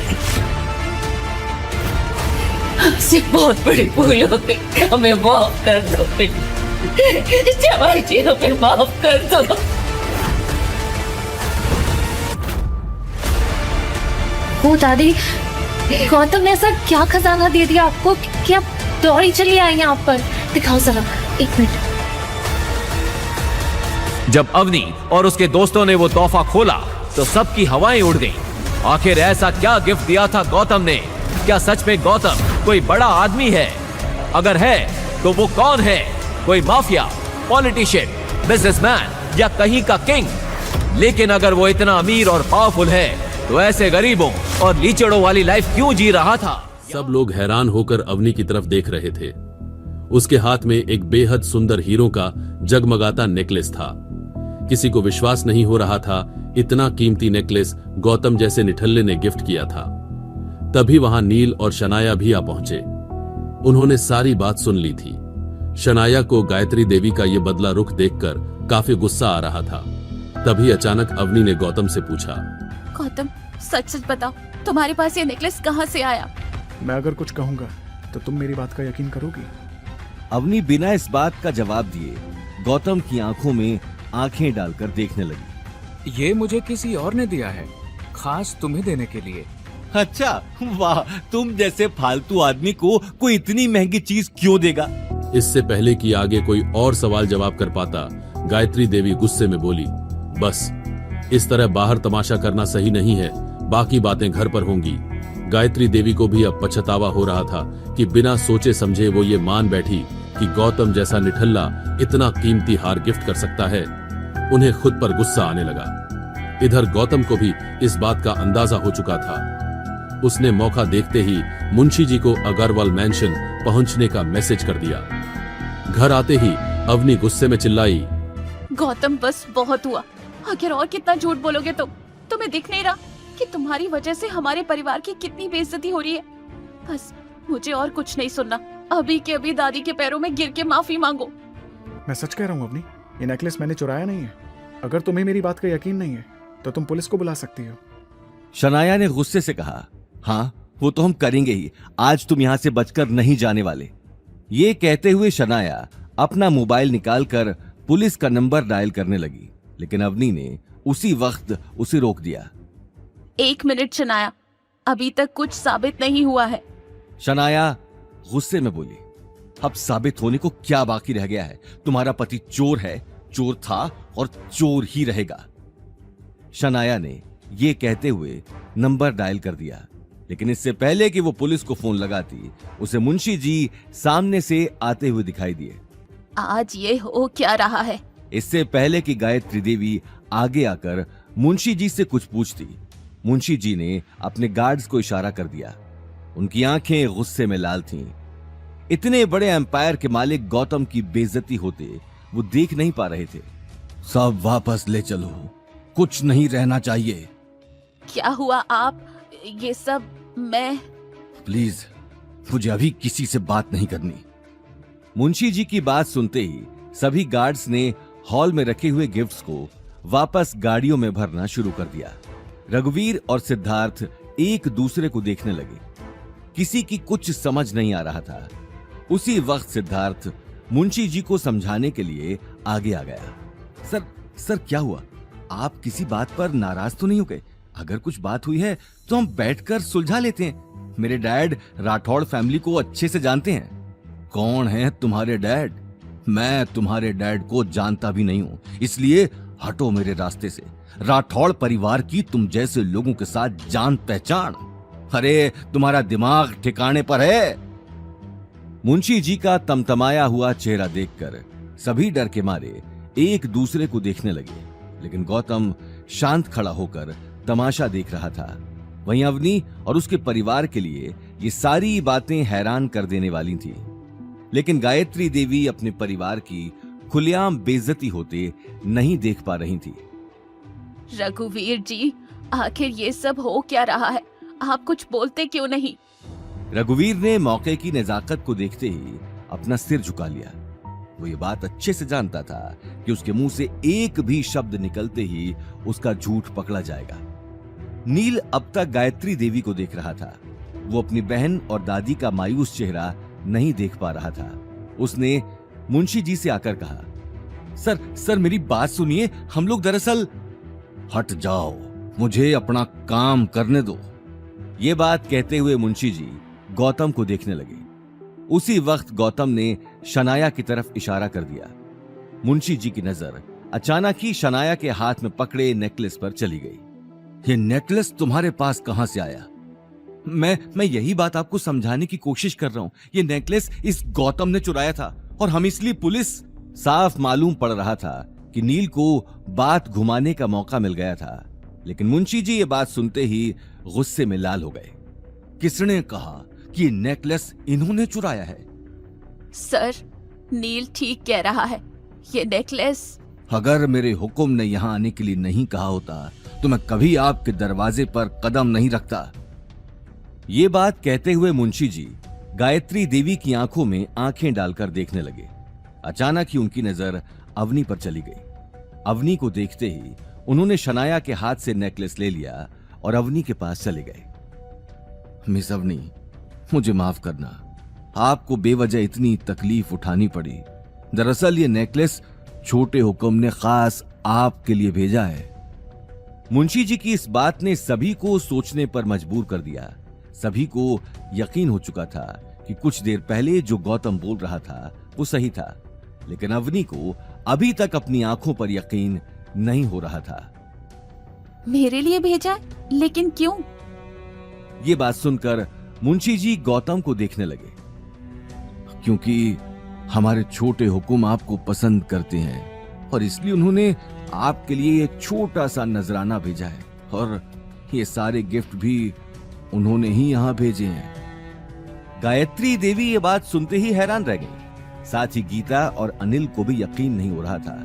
हमसे बहुत बड़ी भूल हो गई, हमें माफ कर दो। जवाई जी, हमें माफ कर दो। वो दादी, गौतम ने ऐसा क्या खजाना दे दिया आपको कि आप दौड़ी चली आई यहाँ पर? दिखाओ जरा, एक मिनट। जब अवनी और उसके दोस्तों ने वो तोहफा खोला तो सबकी हवाएं उड़ गईं। आखिर ऐसा क्या गिफ्ट दिया था गौतम ने? क्या सच में गौतम कोई बड़ा आदमी है? अगर है तो वो कौन है? कोई माफिया, पॉलिटिशियन, बिजनेसमैन या कहीं का किंग? लेकिन अगर वो इतना अमीर और पावरफुल है तो ऐसे गरीबों और लीचड़ों वाली लाइफ क्यों जी रहा था? सब लोग हैरान होकर अवनी की तरफ देख रहे थे। उसके हाथ में एक बेहद सुंदर हीरों का जगमगाता नेकलेस था। किसी को विश्वास नहीं हो रहा था इतना कीमती नेकलेस गौतम जैसे निठल्ले ने गिफ्ट किया था। तभी वहां नील और शनाया भी आ पहुंचे। उन्होंने सारी बात सुन ली थी। शनाया को गायत्री देवी का ये बदला रुख देखकर काफी गुस्सा आ रहा था। तभी अचानक अवनी ने गौतम से पूछा, गौतम सच सच बताओ, तुम्हारे पास ये नेकलेस कहाँ से आया? मैं अगर कुछ कहूंगा तो तुम मेरी बात का यकीन करोगी? अवनी बिना इस बात का जवाब दिए गौतम की आंखों में आंखें डालकर देखने लगी। ये मुझे किसी और ने दिया है, खास तुम्हें देने के लिए। अच्छा, वाह, तुम जैसे फालतू आदमी को कोई इतनी महंगी चीज क्यों देगा? इससे पहले कि आगे कोई और सवाल जवाब कर पाता, गायत्री देवी गुस्से में बोली, बस इस तरह बाहर तमाशा करना सही नहीं है, बाकी बातें घर पर होंगी। गायत्री देवी को भी अब पछतावा हो रहा था कि बिना सोचे समझे वो ये मान बैठी कि गौतम जैसा निठल्ला इतना कीमती हार गिफ्ट कर सकता है। उन्हें खुद पर गुस्सा आने लगा। इधर गौतम को भी इस बात का अंदाजा हो चुका था। उसने मौका देखते ही मुंशी जी को अग्रवाल मैंशन पहुंचने का मैसेज कर दिया। घर आते ही अवनी गुस्से में चिल्लाई, गौतम बस बहुत हुआ। आखिर और कितना झूठ बोलोगे तुम? तुम्हें दिख नहीं रहा कि तुम्हारी वजह से हमारे परिवार की कितनी बेइज्जती हो रही है? बस मुझे और कुछ नहीं सुनना। अभी के अभी दादी के पैरों में गिर के माफी मांगो। मैं सच कह रहा हूँ अवनी, ये नेकलेस मैंने चुराया नहीं है। अगर तुम्हें मेरी बात का यकीन नहीं है तो तुम पुलिस को बुला सकती हो। शनाया ने गुस्से से कहा, हाँ वो तो हम करेंगे ही, आज तुम यहाँ से बचकर नहीं जाने वाले। ये कहते हुए शनाया अपना मोबाइल निकालकर पुलिस का नंबर डायल करने लगी, लेकिन अवनी ने उसी वक्त उसे रोक दिया। 1 मिनट शनाया, अभी तक कुछ साबित नहीं हुआ है। शनाया गुस्से में बोली, अब साबित होने को क्या बाकी रह गया है? तुम्हारा पति चोर है, चोर था और चोर ही रहेगा। शनाया ने यह कहते हुए नंबर डायल कर दिया, लेकिन इससे पहले कि वो पुलिस को फोन लगाती, उसे मुंशी जी सामने से आते हुए दिखाई दिए। आज ये हो क्या रहा है? इससे पहले कि गायत्री देवी आगे आकर मुंशी जी से कुछ पूछती, मुंशी जी ने अपने गार्ड्स को इशारा कर दिया। उनकी आंखें गुस्से में लाल थीं। इतने बड़े एम्पायर के मालिक गौतम की बेइज्जती होते वो देख नहीं पा रहे थे। सब वापस ले चलो, कुछ नहीं रहना चाहिए। क्या हुआ आप? ये सब मैं... प्लीज, मुझे अभी किसी से बात नहीं करनी। मुंशी जी की बात सुनते ही सभी गार्ड्स ने हॉल में रखे हुए गिफ्ट्स को वापस गाड़ियों में भरना शुरू कर दिया। रघुवीर और सिद्धार्थ एक दूसरे को देखने लगे। किसी की कुछ समझ नहीं आ रहा था। उसी वक्त सिद्धार्थ मुंशी जी को समझाने के लिए आगे आ गया। सर क्या हुआ? आप किसी बात पर नाराज तो नहीं हो गए? अगर कुछ बात हुई है तो हम बैठकर सुलझा लेते हैं। मेरे डैड राठौड़ फैमिली को अच्छे से जानते हैं। कौन है तुम्हारे डैड? मैं तुम्हारे डैड को जानता भी नहीं हूं, इसलिए हटो मेरे रास्ते से। राठौड़ परिवार की तुम जैसे लोगों के साथ जान पहचान। अरे तुम्हारा दिमाग ठिकाने पर है? मुंशी जी का तमतमाया हुआ चेहरा देखकर सभी डर के मारे एक दूसरे को देखने लगे, लेकिन गौतम शांत खड़ा होकर तमाशा देख रहा था। वहीं अवनी और उसके परिवार के लिए ये सारी बातें हैरान कर देने वाली थी। लेकिन गायत्री देवी अपने परिवार की खुलेआम बेइज्जती होते नहीं देख पा रही थी। रघुवीर जी, आखिर ये सब हो क्या रहा है? आप कुछ बोलते क्यों नहीं? रघुवीर ने मौके की नजाकत को देखते ही अपना सिर झुका लिया। वो ये बात अच्छे से जानता था कि उसके मुंह से एक भी शब्द निकलते ही उसका झूठ पकड़ा जाएगा। नील अब तक गायत्री देवी को देख रहा था। वो अपनी बहन और दादी का मायूस चेहरा नहीं देख पा रहा था। उसने मुंशी जी से आकर कहा, सर मेरी बात सुनिए, हम लोग दरअसल। हट जाओ, मुझे अपना काम करने दो। ये बात कहते हुए मुंशी जी गौतम को देखने लगे। उसी वक्त गौतम ने शनाया की तरफ इशारा कर दिया। मुंशी जी की नजर अचानक ही शनाया के हाथ में पकड़े नेकलेस पर चली गई। ये नेकलेस तुम्हारे पास कहां से आया? मैं यही बात आपको समझाने की कोशिश कर रहा हूं। ये नेकलेस इस गौतम ने चुराया था और हम इसलिए पुलिस। साफ मालूम पड़ रहा था कि नील को बात घुमाने का मौका मिल गया था, लेकिन मुंशी जी ये बात सुनते ही गुस्से में लाल हो गए। किसने कहा कि नेकलेस इन्होंने चुराया है? सर, नील ठीक कह रहा है। ये नेकलेस। अगर मेरे हुक्म ने यहां आने के लिए नहीं कहा होता तो मैं कभी आपके दरवाजे पर कदम नहीं रखता। ये बात कहते हुए मुंशी जी गायत्री देवी की आंखों में आंखें डालकर देखने लगे। अचानक ही उनकी नजर अवनी पर चली गई। अवनी को देखते ही उन्होंने शनाया के हाथ से नेकलेस ले लिया और अवनी के पास चले गए। मिस अवनी, मुझे माफ करना, आपको बेवजह इतनी तकलीफ उठानी पड़ी। दरअसल ये नेकलेस छोटे हुक्म ने खास आपके लिए भेजा है। मुंशी जी की इस बात ने सभी को सोचने पर मजबूर कर दिया। सभी को यकीन हो चुका था कि कुछ देर पहले जो गौतम बोल रहा था वो सही था, लेकिन अवनी को अभी तक अपनी आंखों पर यकीन नहीं हो रहा था। मेरे लिए भेजा? लेकिन क्यों? ये बात सुनकर मुंशी जी गौतम को देखने लगे। क्योंकि हमारे छोटे हुक्म आपको पसंद करते हैं और इसलिए उन्होंने आपके लिए एक छोटा सा नजराना भेजा है, और ये सारे गिफ्ट भी उन्होंने ही यहां भेजे हैं। गायत्री देवी ये बात सुनते ही हैरान रह गई। साथ ही गीता और अनिल को भी यकीन नहीं हो रहा था,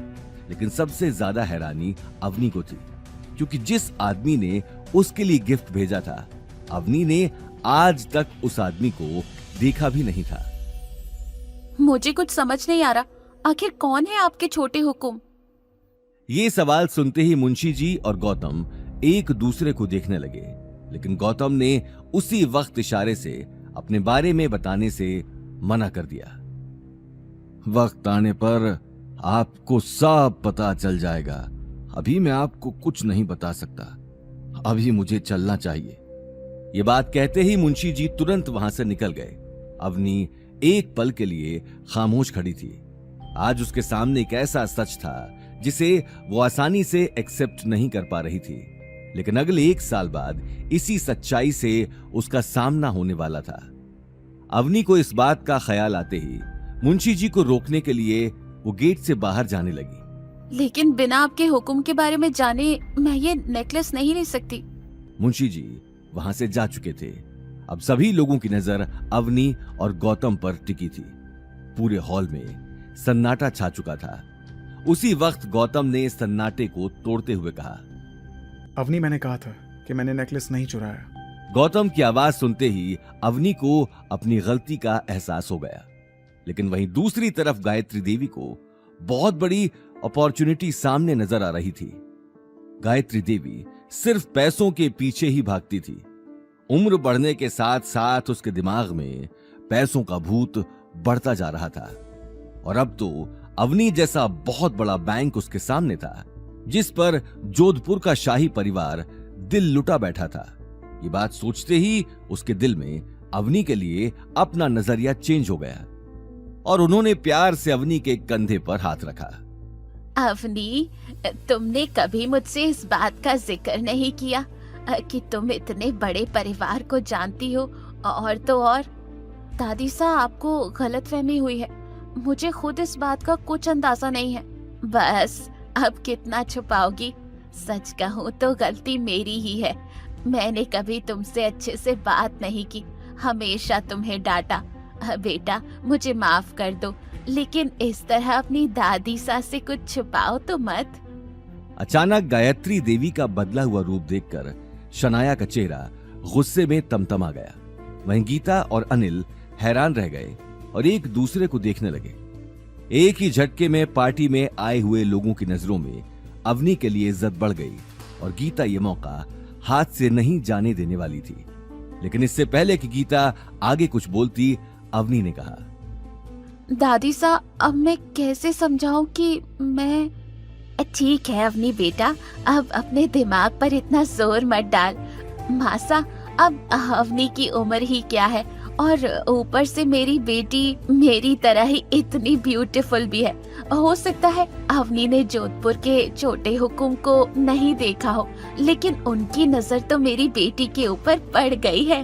लेकिन सबसे ज्यादा हैरानी अवनी को थी, क्योंकि जिस आदमी ने उसके लिए गिफ्ट भेजा था, अवनी ने आज तक उस आदमी को देखा भी नहीं था। मुझे कुछ समझ नहीं आ रहा, आखिर कौन है आपके छोटे हुक्म? ये सवाल सुनते ही मुंशी जी और गौतम एक दूसरे को देखने लगे, लेकिन गौतम ने उसी वक्त इशारे से अपने बारे में बताने से मना कर दिया। वक्त आने पर आपको सब पता चल जाएगा। अभी मैं आपको कुछ नहीं बता सकता, अभी मुझे चलना चाहिए। ये बात कहते ही मुंशी जी तुरंत वहां से निकल गए। अवनी एक पल के लिए खामोश खड़ी थी। आज उसके सामने एक ऐसा सच था जिसे वो आसानी से एक्सेप्ट नहीं कर पा रही थी, लेकिन अगले 1 साल बाद इसी सच्चाई से उसका सामना होने वाला था। अवनी को इस बात का ख्याल आते ही मुंशी जी को रोकने के लिए वो गेट से बाहर जाने लगी। लेकिन बिना आपके हुक्म के बारे में जाने मैं ये नेकलेस नहीं ले सकती। मुंशी जी वहां से जा चुके थे। अब सभी लोगों की नजर अवनी और गौतम पर टिकी थी। पूरे हॉल में सन्नाटा छा चुका था। उसी वक्त गौतम ने सन्नाटे को तोड़ते हुए कहा, अवनी, मैंने कहा था कि मैंने नेकलेस नहीं चुराया। गौतम की आवाज सुनते ही अवनी को अपनी गलती का एहसास हो गया, लेकिन वहीं दूसरी तरफ गायत्री देवी को बहुत बड़ी अपॉर्चुनिटी सामने नजर आ रही थी। गायत्री देवी सिर्फ पैसों के पीछे ही भागती थी। उम्र बढ़ने के साथ साथ उसके दिमाग में पैसों का भूत बढ़ता जा रहा था, और अब तो अवनी जैसा बहुत बड़ा बैंक उसके सामने था, जिस पर जोधपुर का शाही परिवार दिल लुटा बैठा था। ये बात सोचते ही उसके दिल में अवनी के लिए अपना नजरिया चेंज हो गया, और उन्होंने प्यार से अवनी के कंधे पर हाथ रखा। अवनी, तुमने कभी मुझसे इस बात का जिक्र नहीं किया कि तुम इतने बड़े परिवार को जानती हो, और तो और दादी सा आपको गलतफहमी हुई है। मुझे खुद इस बात का कुछ अंदाजा नहीं है। बस अब कितना छुपाओगी? सच कहूँ तो गलती मेरी ही है। मैंने कभी तुमसे अच्छे से बात नहीं की, हमेशा तुम्हें डांटा। बेटा मुझे माफ कर दो, लेकिन इस तरह अपनी दादी सास से कुछ छुपाओ तो मत। अचानक गायत्री देवी का बदला हुआ रूप देखकर शनाया का चेहरा गुस्से में तमतमा गया। वहीं गीता और अनिल हैरान रह गए और एक दूसरे को देखने लगे। एक ही झटके में पार्टी में आए हुए लोगों की नजरों में अवनी के लिए इज्जत बढ़ गई और गीता ये मौका हाथ से नहीं जाने देने वाली थी। लेकिन इससे पहले कि गीता आगे कुछ बोलती, अवनी ने कहा, दादी सा अब मैं कैसे समझाऊं कि मैं। ठीक है अवनी बेटा, अब अपने दिमाग पर इतना जोर मत डाल। मासा अब अवनी की उम्र ही क्या है, और ऊपर से मेरी बेटी मेरी तरह ही इतनी ब्यूटीफुल भी है। हो सकता है अवनी ने जोधपुर के छोटे हुकुम को नहीं देखा हो, लेकिन उनकी नजर तो मेरी बेटी के ऊपर पड़ गई है।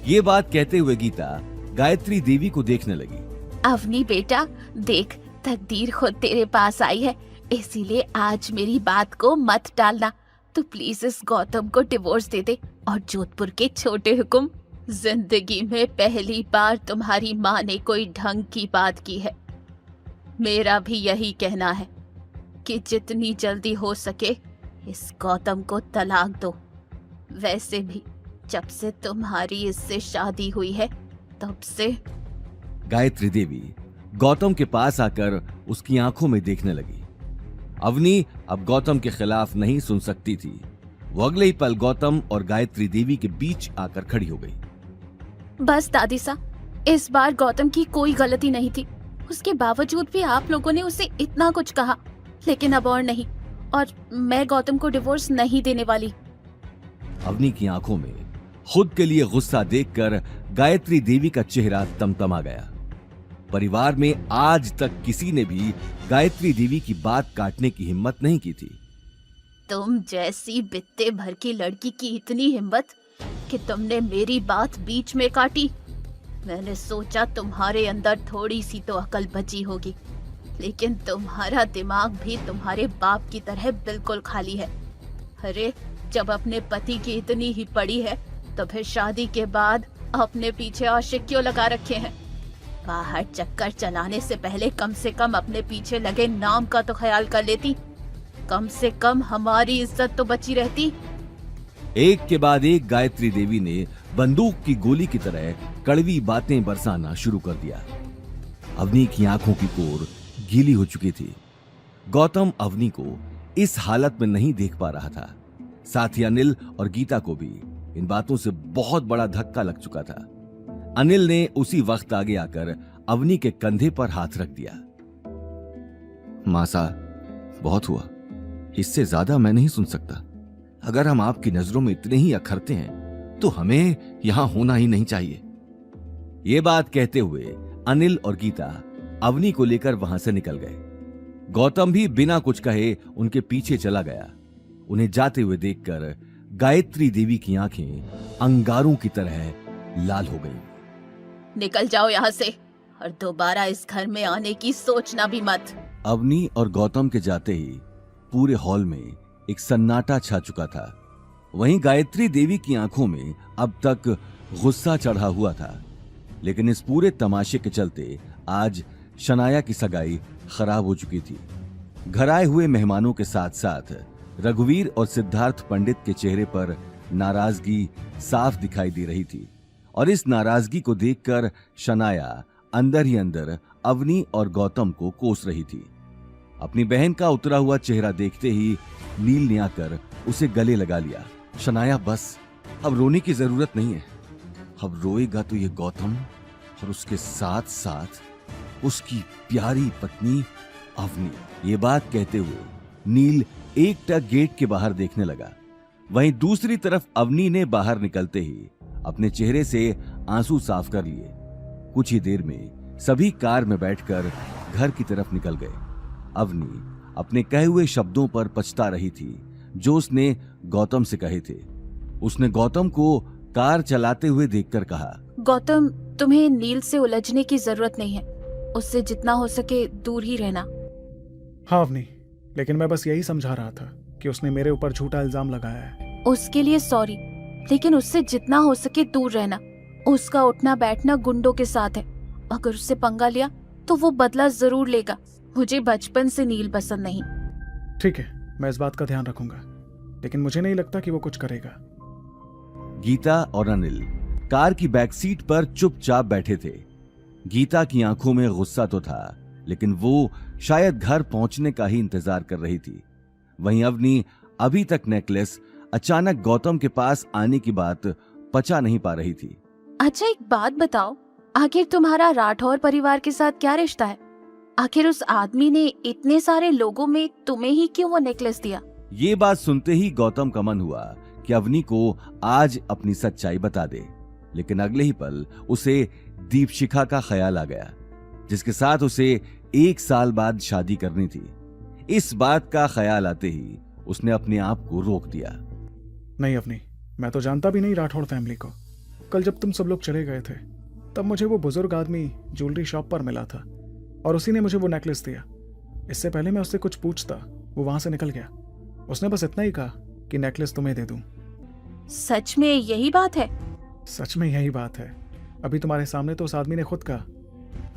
ये बात कहते हुए गीता गायत्री देवी को देखने लगी। अवनी बेटा देख, तकदीर खुद तेरे पास आई है, इसीलिए आज मेरी बात को मत टालना। तो प्लीज इस गौतम को डिवोर्स दे दे और जोधपुर के छोटे हुकुम। जिंदगी में पहली बार तुम्हारी माँ ने कोई ढंग की बात की है। मेरा भी यही कहना है कि जितनी जल्दी हो सके इस गौतम को तलाक दो। वैसे भी जब से तुम्हारी इससे शादी हुई है तब से। गायत्री देवी गौतम के पास आकर उसकी आंखों में देखने लगी। अवनी अब गौतम के खिलाफ नहीं सुन सकती थी। वो अगले ही पल गौतम और गायत्री देवी के बीच आकर खड़ी हो गई। बस दादी सा, इस बार गौतम की कोई गलती नहीं थी। उसके बावजूद भी आप लोगों ने उसे इतना कुछ कहा, लेकिन अब और नहीं, और मैं गौतम को डिवोर्स नहीं देने वाली। अवनी की आंखों में खुद के लिए गुस्सा देखकर गायत्री देवी का चेहरा तमतमा गया। परिवार में आज तक किसी ने भी गायत्री देवी की बात काटने की हिम्मत नहीं की थी। तुम जैसी बित्ते भर की लड़की की इतनी हिम्मत कि तुमने मेरी बात बीच में काटी। मैंने सोचा तुम्हारे अंदर थोड़ी सी तो अकल बची होगी, लेकिन तुम्हारा दिमाग भी तुम्हारे बाप की तरह बिल्कुल खाली है। अरे जब अपने पति की इतनी ही पड़ी है तो फिर शादी के बाद अपने पीछे आशिक क्यों लगा रखे हैं? बाहर चक्कर चलाने से पहले कम से कम अपने पीछे लगे नाम का तो ख्याल कर लेती। कम से कम हमारी इज्जत तो बची रहती। एक के बाद एक गायत्री देवी ने बंदूक की गोली की तरह कड़वी बातें बरसाना शुरू कर दिया। अवनी की आंखों की कोर गीली हो चुकी थी। गौतम अवनी को इस हालत में नहीं देख पा रहा था। साथ ही अनिल और गीता को भी इन बातों से बहुत बड़ा धक्का लग चुका था। अनिल ने उसी वक्त आगे आकर अवनी के कंधे पर हाथ रख दिया। मासा, बहुत हुआ, इससे ज्यादा मैं नहीं सुन सकता। अगर हम आपकी नजरों में इतने ही अखरते हैं तो हमें यहां होना ही नहीं चाहिए। ये बात कहते हुए अनिल और गीता अवनी को लेकर वहां से निकल गए। गौतम भी बिना कुछ कहे उनके पीछे चला गया। उन्हें जाते हुए देखकर गायत्री देवी की आंखें अंगारों की तरह लाल हो गईं। निकल जाओ यहाँ से और दोबारा इस घर में आने की सोचना भी मत। अवनी और गौतम के जाते ही पूरे हॉल में एक सन्नाटा छा चुका था। वहीं गायत्री देवी की आंखों में अब तक गुस्सा चढ़ा हुआ था, लेकिन इस पूरे तमाशे के चलते आज शनाया की सगाई खराब हो चुकी थी। घर आए हुए मेहमानों के साथ साथ रघुवीर और सिद्धार्थ पंडित के चेहरे पर नाराजगी साफ दिखाई दे रही थी, और इस नाराजगी को देखकर शनाया अंदर ही अंदर अवनी और गौतम को कोस रही थी। अपनी बहन का उतरा हुआ चेहरा देखते ही नील ने आकर उसे गले लगा लिया। शनाया, बस, अब रोने की जरूरत नहीं है। अब रोएगा तो ये गौतम और उसके साथ साथ उसकी प्यारी पत्नी अवनी। ये बात कहते हुए नील एकटक गेट के बाहर देखने लगा। वहीं दूसरी तरफ अवनी ने बाहर निकलते ही अपने चेहरे से आंसू साफ कर लिए। कुछ ही देर में सभी कार में बैठकर घर की तरफ निकल गए। अवनी अपने कहे हुए शब्दों पर पछता रही थी जो उसने गौतम से कहे थे। उसने गौतम को कार चलाते हुए देखकर कहा, गौतम, तुम्हें नील से उलझने की जरूरत नहीं है। उससे जितना हो सके दूर ही रहना। हाँ अवनी, लेकिन मैं बस यही समझा रहा था कि उसने मेरे ऊपर झूठा इल्जाम लगाया है। उसके लिए सॉरी, लेकिन उससे जितना हो सके दूर रहना। उसका उठना बैठना गुंडों के साथ है अगर उससे पंगा लिया तो वो बदला जरूर लेगा। मुझे बचपन से नील पसंद नहीं। ठीक है, मैं इस बात का ध्यान रखूंगा, लेकिन मुझे नहीं लगता कि वो कुछ करेगा। गीता और अनिल कार की बैक सीट पर चुपचाप बैठे थे। गीता की आंखों में गुस्सा तो था, लेकिन वो शायद घर पहुंचने का ही इंतजार कर रही थी। वहीं अवनी अभी तक नेकलेस अचानक गौतम के पास आने की बात पचा नहीं पा रही थी। अच्छा एक बात बताओ, आखिर तुम्हारा राठौर परिवार के साथ क्या रिश्ता है? आखिर उस आदमी ने इतने सारे लोगों में तुम्हें ही क्यों वो नेकलेस दिया? ये बात सुनते ही गौतम का मन हुआ कि अवनी को आज अपनी सच्चाई बता दे, लेकिन अगले ही पल उसे दीपशिखा का ख्याल आ गया, जिसके साथ उसे 1 साल बाद शादी करनी थी। इस बात का ख्याल आते ही उसने अपने आप को रोक दिया। नहीं अवनी, मैं तो जानता भी नहीं राठौड़ फैमिली को। कल जब तुम सब लोग चले गए थे तब मुझे वो बुजुर्ग आदमी ज्वेलरी शॉप पर मिला था और उसी ने मुझे वो नेकलेस दिया। इससे पहले मैं उससे कुछ पूछता, वो वहां से निकल गया। उसने बस इतना ही कहा कि नेकलेस तुम्हें दे दूं। सच में यही बात है? सच में यही बात है। अभी तुम्हारे सामने तो उस आदमी ने खुद कहा।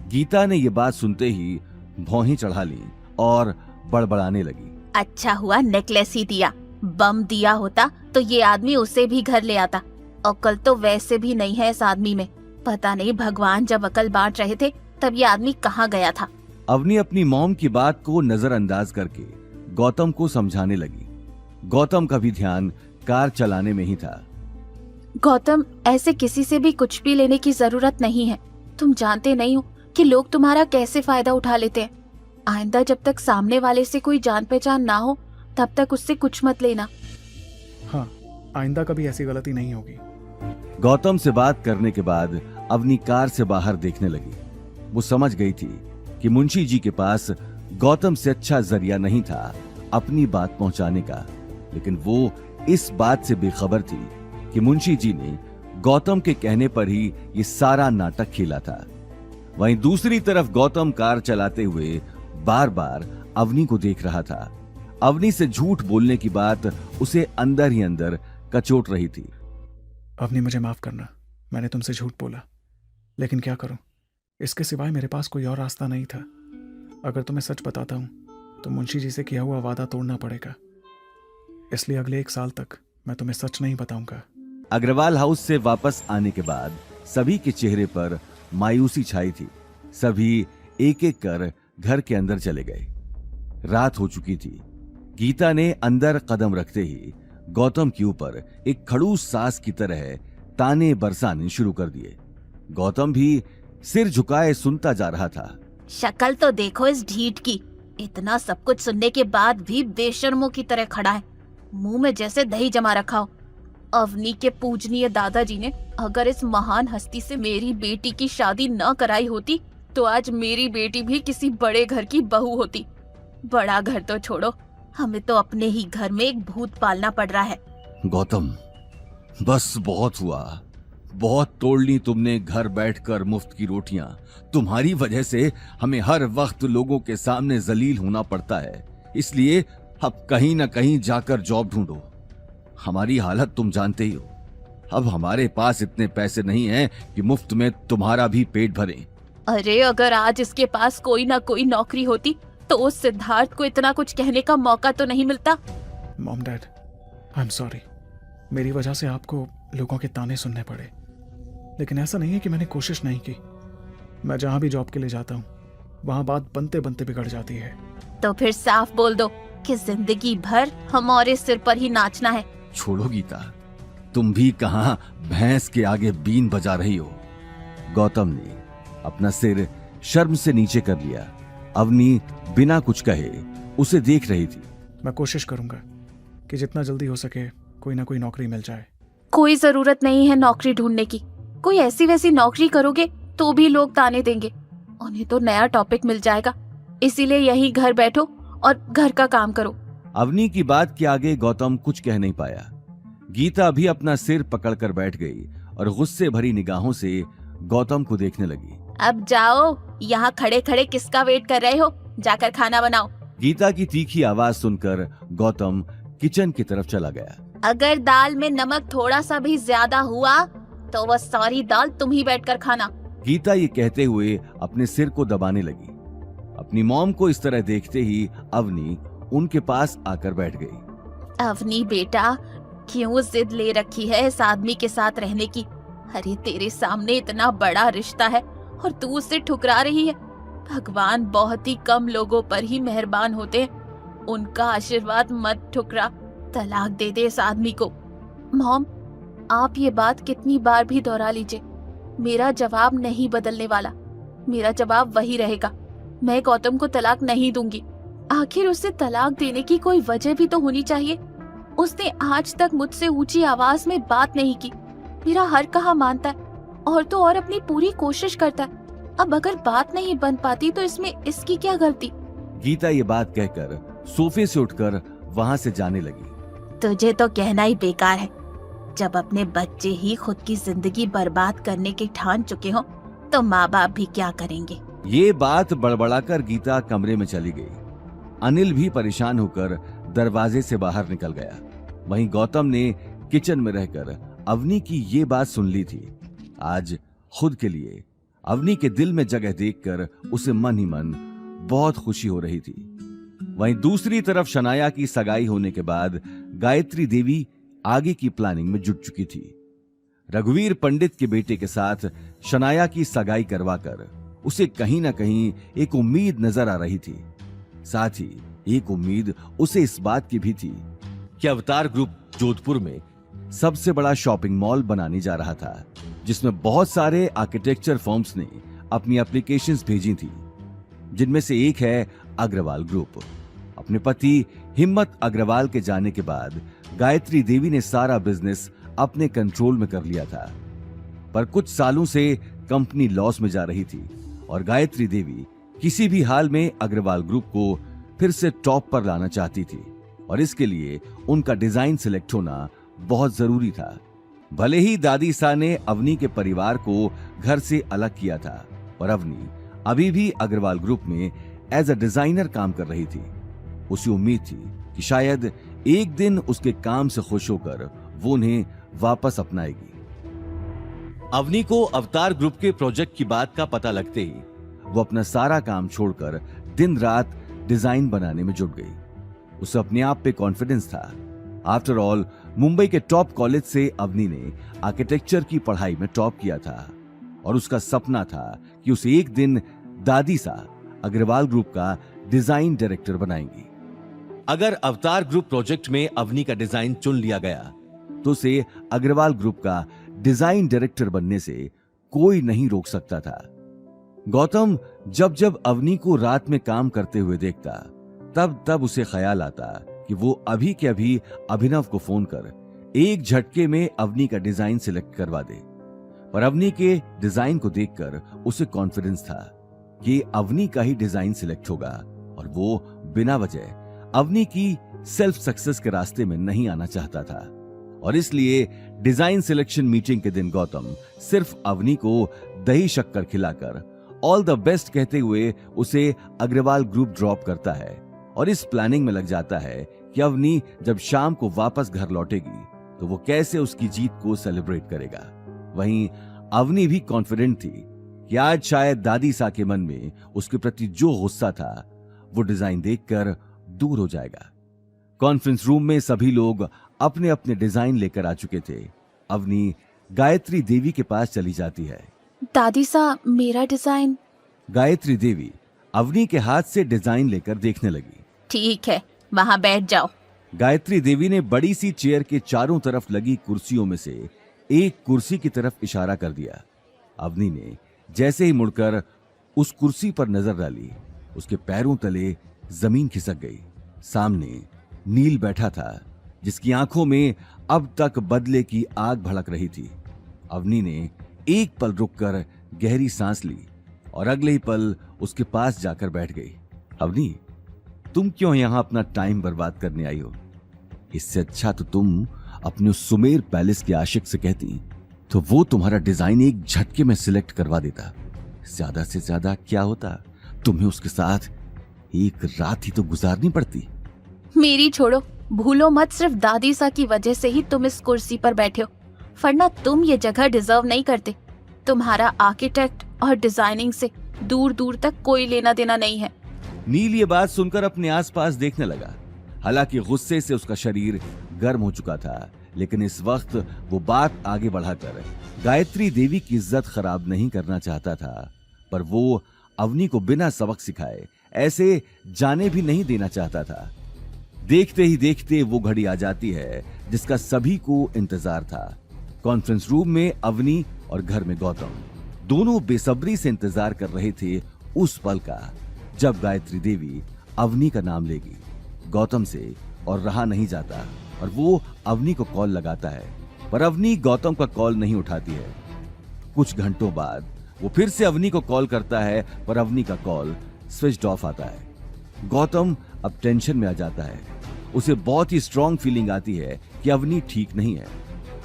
गीता ने ये बात सुनते ही भौहें चढ़ा ली और बड़बड़ाने लगी। अच्छा हुआ नेकलेस ही दिया, बम दिया होता तो ये आदमी उसे भी घर ले आता। अकल तो वैसे भी नहीं है इस आदमी में। पता नहीं भगवान जब अकल बांट रहे थे तब ये आदमी कहाँ गया था। अवनी अपनी मॉम की बात को नजरअंदाज करके गौतम को समझाने लगी। गौतम का भी ध्यान कार चलाने में ही था। गौतम, ऐसे किसी से भी कुछ भी लेने की जरूरत नहीं है। तुम जानते नहीं हो कि लोग तुम्हारा कैसे फायदा उठा लेते हैं। आइंदा जब तक सामने वाले से कोई जान पहचान ना हो तब तक उससे कुछ मत लेना। हाँ, आइंदा कभी ऐसी गलती नहीं होगी। गौतम से बात करने के बाद अवनी कार से बाहर देखने लगी। वो समझ गई थी कि मुंशी जी के पास गौतम से अच्छा जरिया नहीं था अपनी बात पहुंचाने का, लेकिन वो इस बात से बेखबर थी कि मुंशी जी ने गौतम के कहने पर ही ये सारा नाटक खेला था। वहीं दूसरी तरफ गौतम कार चलाते हुए बार बार अवनी को देख रहा था। अवनी से झूठ बोलने की बात उसे अंदर ही अंदर कचोट रही थी। अवनी, मुझे माफ करना, मैंने तुमसे झूठ बोला, लेकिन क्या करूं, इसके सिवाय मेरे पास कोई और रास्ता नहीं था। अगर तुम्हें सच बताता हूं तो मुंशी जी से किया हुआ वादा तोड़ना पड़ेगा, इसलिए अगले 1 साल तक मैं तुम्हें सच नहीं बताऊंगा। अग्रवाल हाउस से वापस आने के बाद सभी के चेहरे पर मायूसी छाई थी। सभी एक एक कर घर के अंदर चले गए। रात हो चुकी थी। गीता ने अंदर कदम रखते ही गौतम के ऊपर एक खड़ूस सास की तरह ताने बरसाने शुरू कर दिए। गौतम भी सिर झुकाए सुनता जा रहा था। शक्ल तो देखो इस ढीठ की, इतना सब कुछ सुनने के बाद भी बेशर्मों की तरह खड़ा है, मुंह में जैसे दही जमा रखा हो। अवनी के पूजनीय दादाजी ने अगर इस महान हस्ती से मेरी बेटी की शादी न कराई होती तो आज मेरी बेटी भी किसी बड़े घर की बहू होती। बड़ा घर तो छोड़ो, हमें तो अपने ही घर में एक भूत पालना पड़ रहा है। गौतम, बस बहुत हुआ, बहुत तोड़ ली तुमने घर बैठकर मुफ्त की रोटियां। तुम्हारी वजह से हमें हर वक्त लोगों के सामने जलील होना पड़ता है, इसलिए अब कहीं ना कहीं जाकर जॉब ढूंढो। हमारी हालत तुम जानते ही हो। अब हमारे पास इतने पैसे नहीं हैं कि मुफ्त में तुम्हारा भी पेट भरें। अरे अगर आज इसके पास कोई ना कोई नौकरी होती तो उस सिद्धार्थ को इतना कुछ कहने का मौका तो नहीं मिलता। Mom dad, I am sorry, मेरी वजह से आपको लोगों के ताने सुनने पड़े, लेकिन ऐसा नहीं है कि मैंने कोशिश नहीं की। मैं जहां भी जॉब के लिए जाता हूँ वहां बात बनते बनते बिगड़ जाती है। तो फिर साफ बोल दो कि जिंदगी भर हमारे सिर पर ही नाचना है। छोड़ो गीता, तुम भी कहां भैंस के आगे बीन बजा रही हो। गौतम ने अपना सिर शर्म से नीचे कर लिया। अवनी बिना कुछ कहे उसे देख रही थी। मैं कोशिश करूंगा कि जितना जल्दी हो सके कोई ना कोई नौकरी मिल जाए। कोई जरूरत नहीं है नौकरी ढूंढने की। कोई ऐसी वैसी नौकरी करोगे तो भी लोग ताने देंगे। उन्हें तो नया टॉपिक मिल जाएगा, इसीलिए यहीं घर बैठो और घर का काम करो। अवनी की बात के आगे गौतम कुछ कह नहीं पाया। गीता भी अपना सिर पकड़कर बैठ गई और गुस्से भरी निगाहों से गौतम को देखने लगी। अब जाओ, यहाँ खड़े खड़े किसका वेट कर रहे हो? जाकर खाना बनाओ। गीता की तीखी आवाज सुनकर गौतम किचन की तरफ चला गया। अगर दाल में नमक थोड़ा सा भी ज्यादा हुआ तो वह सारी दाल तुम ही बैठकर खाना। गीता ये कहते हुए अपने सिर को दबाने लगी। अपनी मॉम को इस तरह देखते ही अवनी उनके पास आकर बैठ गई। अवनी बेटा, क्यों जिद ले रखी है इस आदमी के साथ रहने की? अरे तेरे सामने इतना बड़ा रिश्ता है और तू उसे ठुकरा रही है। भगवान बहुत ही कम लोगों पर ही मेहरबान होते हैं, उनका आशीर्वाद मत ठुकरा। तलाक दे दे इस आदमी को। मॉम, आप ये बात कितनी बार भी दोहरा लीजिए, मेरा जवाब नहीं बदलने वाला। मेरा जवाब वही रहेगा, मैं गौतम को तलाक नहीं दूंगी। आखिर उसे तलाक देने की कोई वजह भी तो होनी चाहिए। उसने आज तक मुझसे ऊंची आवाज में बात नहीं की, मेरा हर कहा मानता है और तो और अपनी पूरी कोशिश करता है। अब अगर बात नहीं बन पाती तो इसमें इसकी क्या गलती? गीता ये बात कहकर सोफे से उठकर वहां से जाने लगी। तुझे तो कहना ही बेकार है, जब अपने बच्चे ही खुद की जिंदगी बर्बाद करने के ठान चुके हो तो माँ बाप भी क्या करेंगे? ये बात बड़बड़ाकर गीता कमरे में चली गई। अनिल भी परेशान होकर दरवाजे से बाहर निकल गया। वहीं गौतम ने किचन में रहकर अवनी की ये बात सुन ली थी। आज खुद के लिए अवनी के दिल में जगह देखकर उसे मन ही मन बहुत खुशी हो रही थी। वहीं दूसरी तरफ शनाया की सगाई होने के बाद गायत्री देवी आगे की प्लानिंग में जुट चुकी थी। रघुवीर पंडित के बेटे के साथ शनाया की सगाई करवाकर उसे कहीं ना कहीं एक उम्मीद नजर आ रही थी। साथ ही एक उम्मीद उसे इस बात की भी थी कि अवतार ग्रुप जोधपुर में सबसे बड़ा शॉपिंग मॉल बनाने जा रहा था, जिसमें बहुत सारे आर्किटेक्चर फर्म्स ने अपनी एप्लीकेशंस भेजी थी, जिनमें से एक है अग्रवाल ग्रुप। अपने पति हिम्मत अग्रवाल के जाने के बाद गायत्री देवी ने सारा बिजनेस अपने कंट्रोल में कर लिया था, पर कुछ सालों से कंपनी लॉस में जा रही थी और गायत्री देवी किसी भी हाल में अग्रवाल ग्रुप को फिर से टॉप पर लाना चाहती थी और इसके लिए उनका डिजाइन सिलेक्ट होना बहुत जरूरी था। भले ही दादी सा ने अवनी के परिवार को घर से अलग किया था और अवनी अभी भी अग्रवाल ग्रुप में एज अ डिजाइनर काम कर रही थी। उसे उम्मीद थी कि शायद एक दिन उसके काम से खुश होकर वो उन्हें वापस अपनाएगी। अवनी को अवतार ग्रुप के प्रोजेक्ट की बात का पता लगते ही वो अपना सारा काम छोड़कर दिन रात डिजाइन बनाने में जुट गई। उसे अपने आप पे कॉन्फिडेंस था। आफ्टर ऑल मुंबई के टॉप कॉलेज से अवनी ने आर्किटेक्चर की पढ़ाई में टॉप किया था और उसका सपना था कि उसे एक दिन दादी सा अग्रवाल ग्रुप का डिजाइन डायरेक्टर बनाएंगी। अगर अवतार ग्रुप प्रोजेक्ट में अवनी का डिजाइन चुन लिया गया तो उसे अग्रवाल ग्रुप का डिजाइन डायरेक्टर बनने से कोई नहीं रोक सकता था। गौतम जब जब अवनी को रात में काम करते हुए देखता तब तब उसे ख्याल आता कि वो अभी के अभी अभिनव को फोन कर एक झटके में अवनी का डिजाइन सिलेक्ट करवा दे। पर अवनी के डिजाइन को देखकर उसे कॉन्फिडेंस था कि अवनी का ही डिजाइन सिलेक्ट होगा और वो बिना वजह अवनी की सेल्फ सक्सेस के रास्ते में नहीं आना चाहता था। और इसलिए डिजाइन सिलेक्शन मीटिंग के दिन गौतम सिर्फ अवनी को दही शक्कर खिलाकर ऑल द बेस्ट कहते हुए उसे अग्रवाल ग्रुप ड्रॉप करता है और इस प्लानिंग में लग जाता है कि अवनी जब शाम को वापस घर लौटेगी तो वो कैसे उसकी जीत को सेलिब्रेट करेगा। वहीं अवनी भी कॉन्फिडेंट थी कि आज शायद दादी सा के मन में उसके प्रति जो गुस्सा था वो डिजाइन देखकर दूर हो जाएगा। कॉन्फ्रेंस रूम में सभी लोग अपने अपने डिजाइन लेकर आ चुके थे। अवनी गायत्री देवी के पास चली जाती है। दादी सा, मेरा डिजाइन। गायत्री देवी अवनी के हाथ से डिजाइन लेकर देखने लगी। ठीक है, वहाँ बैठ जाओ। गायत्री देवी ने बड़ी सी चेयर के चारों तरफ लगी कुर्सियों में से एक कुर्सी की तरफ इशारा कर दिया। अवनी ने जैसे ही मुड़कर उस कुर्सी पर नजर डाली, उसके पैरों तले जमीन खिसक गई। सामने नील बैठा था, जिसकी आंखों में अब तक बदले की आग भड़क रही थी। अवनी ने एक पल रुककर गहरी सांस ली और अगले ही पल उसके पास जाकर बैठ गई। अवनी, तुम क्यों यहां अपना टाइम बर्बाद करने आई हो? इससे अच्छा तो तुम अपने उस सुमेर पैलेस के आशिक से कहती तो वो तुम्हारा डिजाइन एक झटके में सिलेक्ट करवा देता। ज्यादा से ज्यादा क्या होता, तुम्हें उसके साथ एक रात ही तो गुजारनी पड़ती। मेरी छोड़ो, भूलो मत सिर्फ दादी सा की वजह से ही तुम इस कुर्सी पर बैठे हो, वरना तुम ये जगह डिजर्व नहीं करते। तुम्हारा आर्किटेक्ट और डिजाइनिंग से दूर दूर तक कोई लेना देना नहीं है। नील ये बात सुनकर अपने आसपास देखने लगा। हालांकि गुस्से से उसका शरीर गर्म हो चुका था, लेकिन इस वक्त वो बात आगे बढ़ाकर गायत्री देवी की इज्जत खराब नहीं करना चाहता था, पर वो अवनी को बिना सबक सिखाए ऐसे जाने भी नहीं देना चाहता था। देखते ही देखते वो घड़ी आ जाती है जिसका सभी को इंतजार था। कॉन्फ्रेंस रूम में अवनी और घर में गौतम दोनों बेसब्री से इंतजार कर रहे थे उस पल का जब गायत्री देवी अवनी का नाम लेगी गौतम से, और रहा नहीं जाता और वो अवनी को कॉल लगाता है, पर अवनी गौतम का कॉल नहीं उठाती है। कुछ घंटों बाद वो फिर से अवनी को कॉल करता है, पर अवनी का कॉल स्विच्ड ऑफ आता है। गौतम अब टेंशन में आ जाता है। उसे बहुत ही स्ट्रॉन्ग फीलिंग आती है कि अवनी ठीक नहीं है।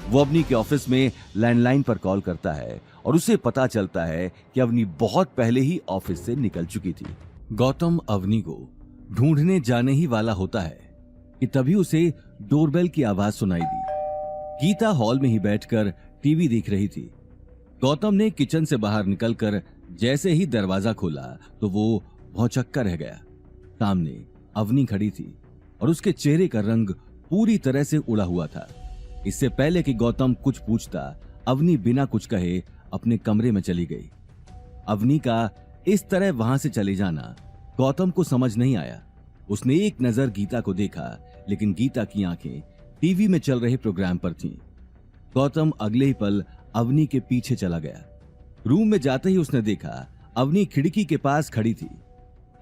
वो अवनी के ऑफिस में लैंडलाइन पर कॉल करता है और उसे पता चलता है कि अवनी बहुत पहले ही ऑफिस से निकल चुकी थी। गौतम अवनी को ढूंढने जाने ही वाला होता है कि तभी उसे डोरबेल की आवाज सुनाई दी। गीता हॉल में ही बैठकर टीवी देख रही थी। गौतम ने किचन से बाहर निकलकर जैसे ही दरवाजा खोला तो वो भौचक्का रह गया। सामने अवनी खड़ी थी और उसके चेहरे का रंग पूरी तरह से उड़ा हुआ था। इससे पहले कि गौतम कुछ पूछता, अवनी बिना कुछ कहे अपने कमरे में चली गई। अवनी का इस तरह वहां से चले जाना गौतम को समझ नहीं आया। उसने एक नजर गीता को देखा, लेकिन गीता की आंखें टीवी में चल रहे प्रोग्राम पर थीं। गौतम अगले ही पल अवनी के पीछे चला गया। रूम में जाते ही उसने देखा अवनी खिड़की के पास खड़ी थी।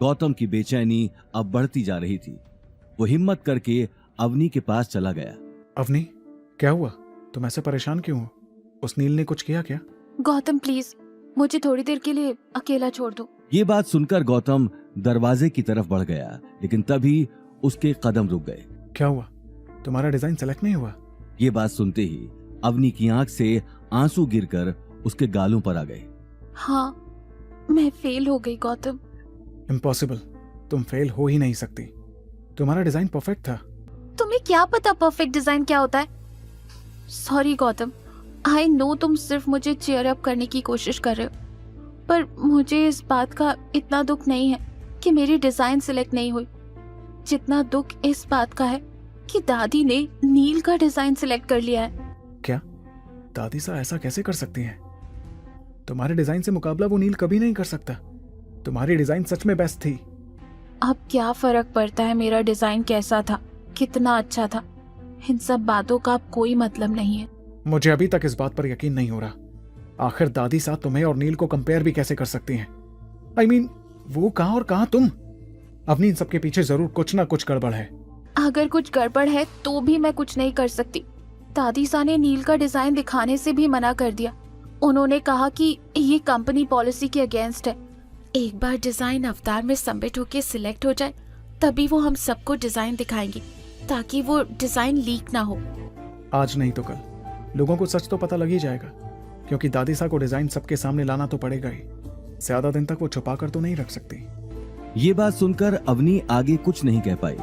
गौतम की बेचैनी अब बढ़ती जा रही थी। वो हिम्मत करके अवनी के पास चला गया। अवनी, क्या हुआ? तुम ऐसे परेशान क्यों हो? उस नील ने कुछ किया क्या? गौतम प्लीज मुझे थोड़ी देर के लिए अकेला छोड़ दो। ये बात सुनकर गौतम दरवाजे की तरफ बढ़ गया, लेकिन तभी उसके कदम रुक गए। क्या हुआ? तुम्हारा डिजाइन सेलेक्ट नहीं हुआ? ये बात सुनते ही अवनी की आंख से आंसू गिरकर उसके गालों पर आ गए। हाँ, मैं फेल हो गई गौतम। इम्पॉसिबल, तुम फेल हो ही नहीं सकती। तुम्हारा डिजाइन परफेक्ट था। तुम्हें क्या पता परफेक्ट डिजाइन क्या होता है? सॉरी गौतम, आई नो तुम सिर्फ मुझे चीयर अप करने की कोशिश कर रहे हो, पर मुझे इस बात का इतना दुख नहीं है कि मेरी डिजाइन सिलेक्ट नहीं हुई, जितना दुख इस बात का है कि दादी ने नील का डिजाइन सिलेक्ट कर लिया है। क्या दादी सा ऐसा कैसे कर सकती हैं? तुम्हारे डिजाइन से मुकाबला वो नील कभी नहीं कर सकता। तुम्हारी डिजाइन सच में बेस्ट थी। अब क्या फर्क पड़ता है मेरा डिजाइन कैसा था, कितना अच्छा था? इन सब बातों का अब कोई मतलब नहीं है। मुझे अभी तक इस बात पर यकीन नहीं हो रहा। आखिर दादी साथ तुम्हें और नील को कंपेयर भी कैसे कर सकती हैं? I mean, वो कहां और कहां तुम? अवनी, इन सबके पीछे जरूर कुछ ना कुछ गड़बड़ है। अगर कुछ गड़बड़ है तो भी मैं कुछ नहीं कर सकती। दादी सा ने नील का डिजाइन दिखाने से भी मना कर दिया। उन्होंने कहा कि ये कंपनी पॉलिसी के अगेंस्ट है। एक बार डिजाइन अवतार में सबमिट होके सिलेक्ट हो जाए तभी वो हम सबको डिजाइन दिखाएंगी, ताकि वो डिजाइन लीक ना हो। आज नहीं तो कल लोगों को सच तो पता लग ही जाएगा, क्योंकि दादी सा को डिजाइन सबके सामने लाना तो पड़ेगा ही। ज्यादा दिन तक वो छुपा कर तो नहीं रख सकती। ये बात सुनकर अवनी आगे कुछ नहीं कह पाई,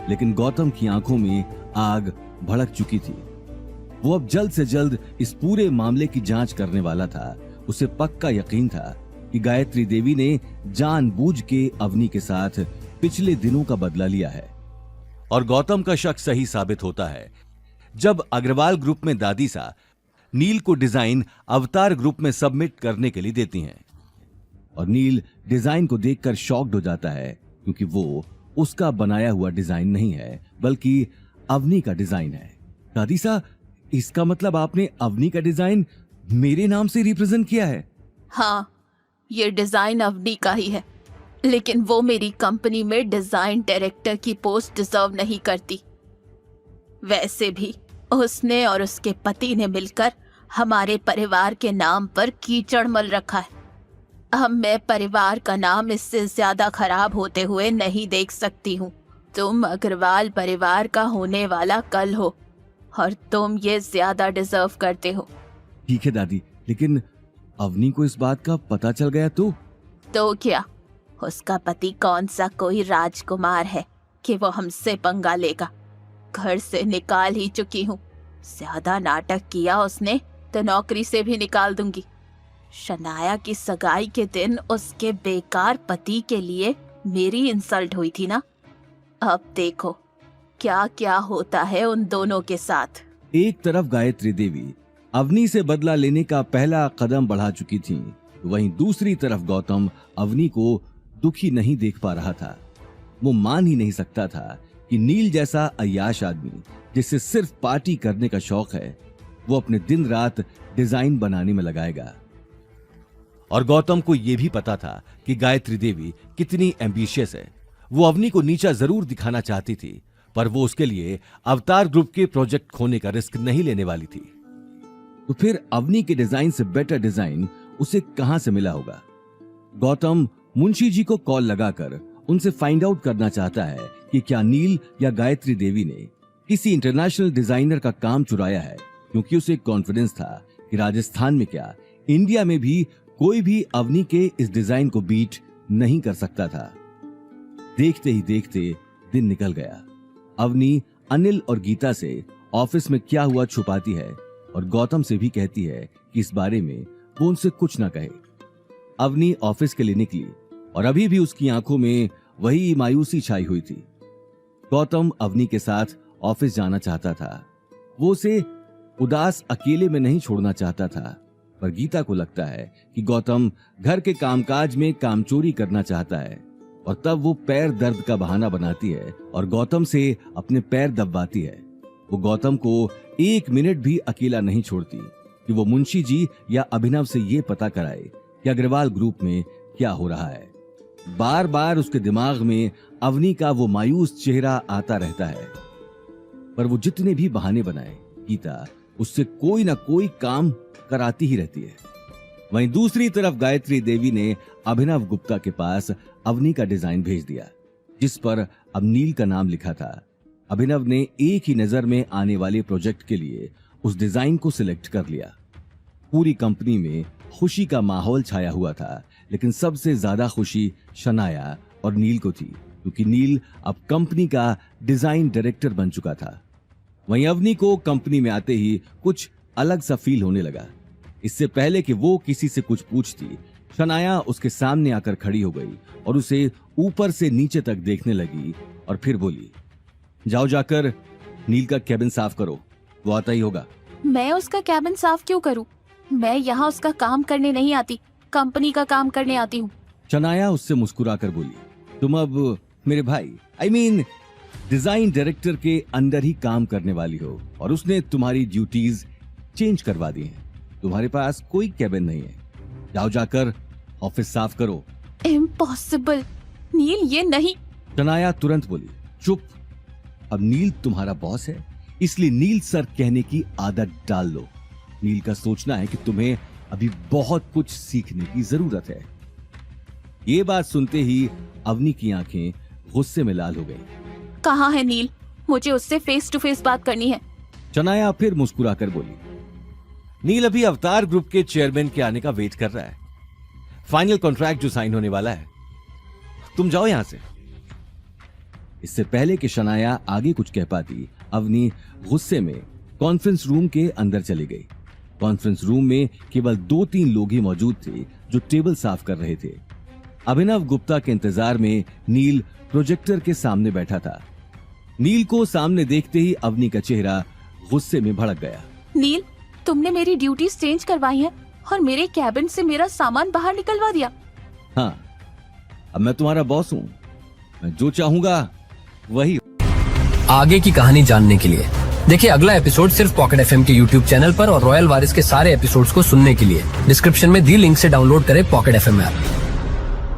लेकिन गौतम की आंखों में आग भड़क चुकी थी। वो अब जल्द से जल्द इस पूरे मामले की जांच करने वाला था। उसे पक्का यकीन था कि गायत्री देवी ने जानबूझ के अवनी के साथ पिछले दिनों का बदला लिया है। और गौतम का शक सही साबित होता है जब अग्रवाल ग्रुप में दादी सा नील को डिजाइन अवतार ग्रुप में सबमिट करने के लिए देती हैं, और नील डिजाइन को देखकर शॉक्ड हो जाता है, क्योंकि वो उसका बनाया हुआ डिजाइन नहीं है बल्कि अवनी का डिजाइन है। दादी सा, इसका मतलब आपने अवनी का डिजाइन मेरे नाम से रिप्रेजेंट किया है? हाँ, ये डिजाइन अवनी का ही है, लेकिन वो मेरी कंपनी में डिजाइन डायरेक्टर की पोस्ट डिजर्व नहीं करती। वैसे भी उसने और उसके पति ने मिलकर हमारे परिवार के नाम पर कीचड़ मल रखा है। अब मैं परिवार का नाम इससे ज्यादा खराब होते हुए नहीं देख सकती हूँ। तुम अग्रवाल परिवार का होने वाला कल हो और तुम ये ज्यादा डिजर्व करते हो। ठीक है दादी, लेकिन अवनी को इस बात का पता चल गया तो क्या? उसका पति कौन सा कोई राजकुमार है कि वो हमसे पंगा लेगा? घर से निकाल ही चुकी हूँ। ज्यादा नाटक किया उसने तो नौकरी से भी निकाल दूंगी। शनाया की सगाई के दिन उसके बेकार पति के लिए मेरी इंसल्ट हुई थी ना, अब देखो क्या क्या होता है उन दोनों के साथ। एक तरफ गायत्री देवी अवनी से बदला लेने का पहला कदम बढ़ा चुकी थीं, वहीं दूसरी तरफ गौतम अवनी को दुखी नहीं देख पा रहा था। वो मान ही नहीं सकता था कि नील जैसा अय्याश आदमी जिससे सिर्फ पार्टी करने का शौक है, वो अपने दिन रात डिजाइन बनाने में लगाएगा। और गौतम को यह भी पता था कि गायत्री देवी कितनी एम्बिशियस है। वो अवनी को नीचा जरूर दिखाना चाहती थी, पर वो उसके लिए अवतार ग्रुप के प्रोजेक्ट खोने का रिस्क नहीं लेने वाली थी। तो फिर अवनी के डिजाइन से बेटर डिजाइन उसे कहां से मिला होगा? गौतम मुंशी जी को कॉल लगाकर उनसे फाइंड आउट करना चाहता है कि क्या नील या गायत्री देवी ने किसी इंटरनेशनल डिजाइनर का काम चुराया है, क्योंकि उसे कॉन्फिडेंस था कि राजस्थान में क्या इंडिया में भी कोई भी अवनी के इस डिजाइन को बीट नहीं कर सकता था। देखते ही देखते दिन निकल गया। अवनी अनिल और गीता से ऑफिस में क्या हुआ छुपाती है और गौतम से भी कहती है कि इस बारे में वो उनसे कुछ ना कहे। अवनी ऑफिस के लिए निकली और अभी भी उसकी आंखों में वही मायूसी छाई हुई थी। गौतम अवनी के साथ ऑफिस जाना चाहता था। वो उसे उदास अकेले में नहीं छोड़ना चाहता था, पर गीता को लगता है कि गौतम घर के कामकाज में कामचोरी करना चाहता है, और तब वो पैर दर्द का बहाना बनाती है और गौतम से अपने पैर दबवाती है। वो गौतम को 1 मिनट भी अकेला नहीं छोड़ती कि वो मुंशी जी या अभिनव से ये पता कराए कि अग्रवाल ग्रुप में क्या हो रहा है। बार बार उसके दिमाग में अवनी का वो मायूस चेहरा आता रहता है, पर वो जितने भी बहाने बनाए गीता उससे कोई ना कोई काम कराती ही रहती है। वहीं दूसरी तरफ गायत्री देवी ने अभिनव गुप्ता के पास अवनी का डिजाइन भेज दिया, जिस पर अब नील का नाम लिखा था। अभिनव ने एक ही नजर में आने वाले प्रोजेक्ट के लिए उस डिजाइन को सिलेक्ट कर लिया। पूरी कंपनी में खुशी का माहौल छाया हुआ था, लेकिन सबसे ज्यादा खुशी शनाया और नील को थी, क्योंकि नील अब कंपनी का डिजाइन डायरेक्टर बन चुका था। वहीं अवनी को कंपनी में आते ही कुछ अलग सा फील होने लगा। इससे पहले कि वो किसी से कुछ पूछती, शनाया उसके सामने आकर खड़ी हो गई और उसे ऊपर से नीचे तक देखने लगी और फिर बोली, जाओ जाकर नील का कैबिन साफ करो, वो आता ही होगा। मैं उसका कैबिन साफ क्यों करूं? मैं यहाँ उसका काम करने नहीं आती, कंपनी का काम करने आती हूँ। शनाया उससे मुस्कुराकर बोली, तुम अब मेरे भाई डिजाइन डायरेक्टर के अंडर ही काम करने वाली हो, और उसने तुम्हारी ड्यूटीज चेंज करवा दी हैं। तुम्हारे पास कोई कैबिन नहीं है, जाओ जाकर ऑफिस साफ करो। इम्पॉसिबल नील, ये नहीं। शनाया तुरंत बोली, चुप, अब नील तुम्हारा बॉस है, इसलिए नील सर कहने की आदत डाल लो। नील का सोचना है कि तुम्हें अभी बहुत कुछ सीखने की जरूरत है। ये बात सुनते ही अवनी की आंखें गुस्से में लाल हो गई। कहाँ है नील? मुझे उससे फेस टू फेस बात करनी है। शनाया फिर मुस्कुराकर बोली, नील अभी अवतार ग्रुप के चेयरमैन के आने का वेट कर रहा है। फाइनल कॉन्ट्रैक्ट जो साइन होने वाला है, तुम जाओ यहां से। इससे पहले कि शनाया आगे कुछ कह पाती, अवनी गुस्से में कॉन्फ्रेंस रूम के अंदर चली गई। कॉन्फ्रेंस रूम में केवल 2-3 लोग ही मौजूद थे जो टेबल साफ कर रहे थे। अभिनव गुप्ता के इंतजार में नील प्रोजेक्टर के सामने बैठा था। नील को सामने देखते ही अवनी का चेहरा गुस्से में भड़क गया। नील, तुमने मेरी ड्यूटीज चेंज करवाई है और मेरे कैबिन से मेरा सामान बाहर निकलवा दिया। हाँ, अब मैं तुम्हारा बॉस हूँ, मैं जो चाहूंगा वही। आगे की कहानी जानने के लिए देखिए अगला एपिसोड सिर्फ पॉकेट एफएम के यूट्यूब चैनल पर, और रॉयल वारिस के सारे एपिसोड्स को सुनने के लिए डिस्क्रिप्शन में दी लिंक से डाउनलोड करें पॉकेट एफएम ऐप।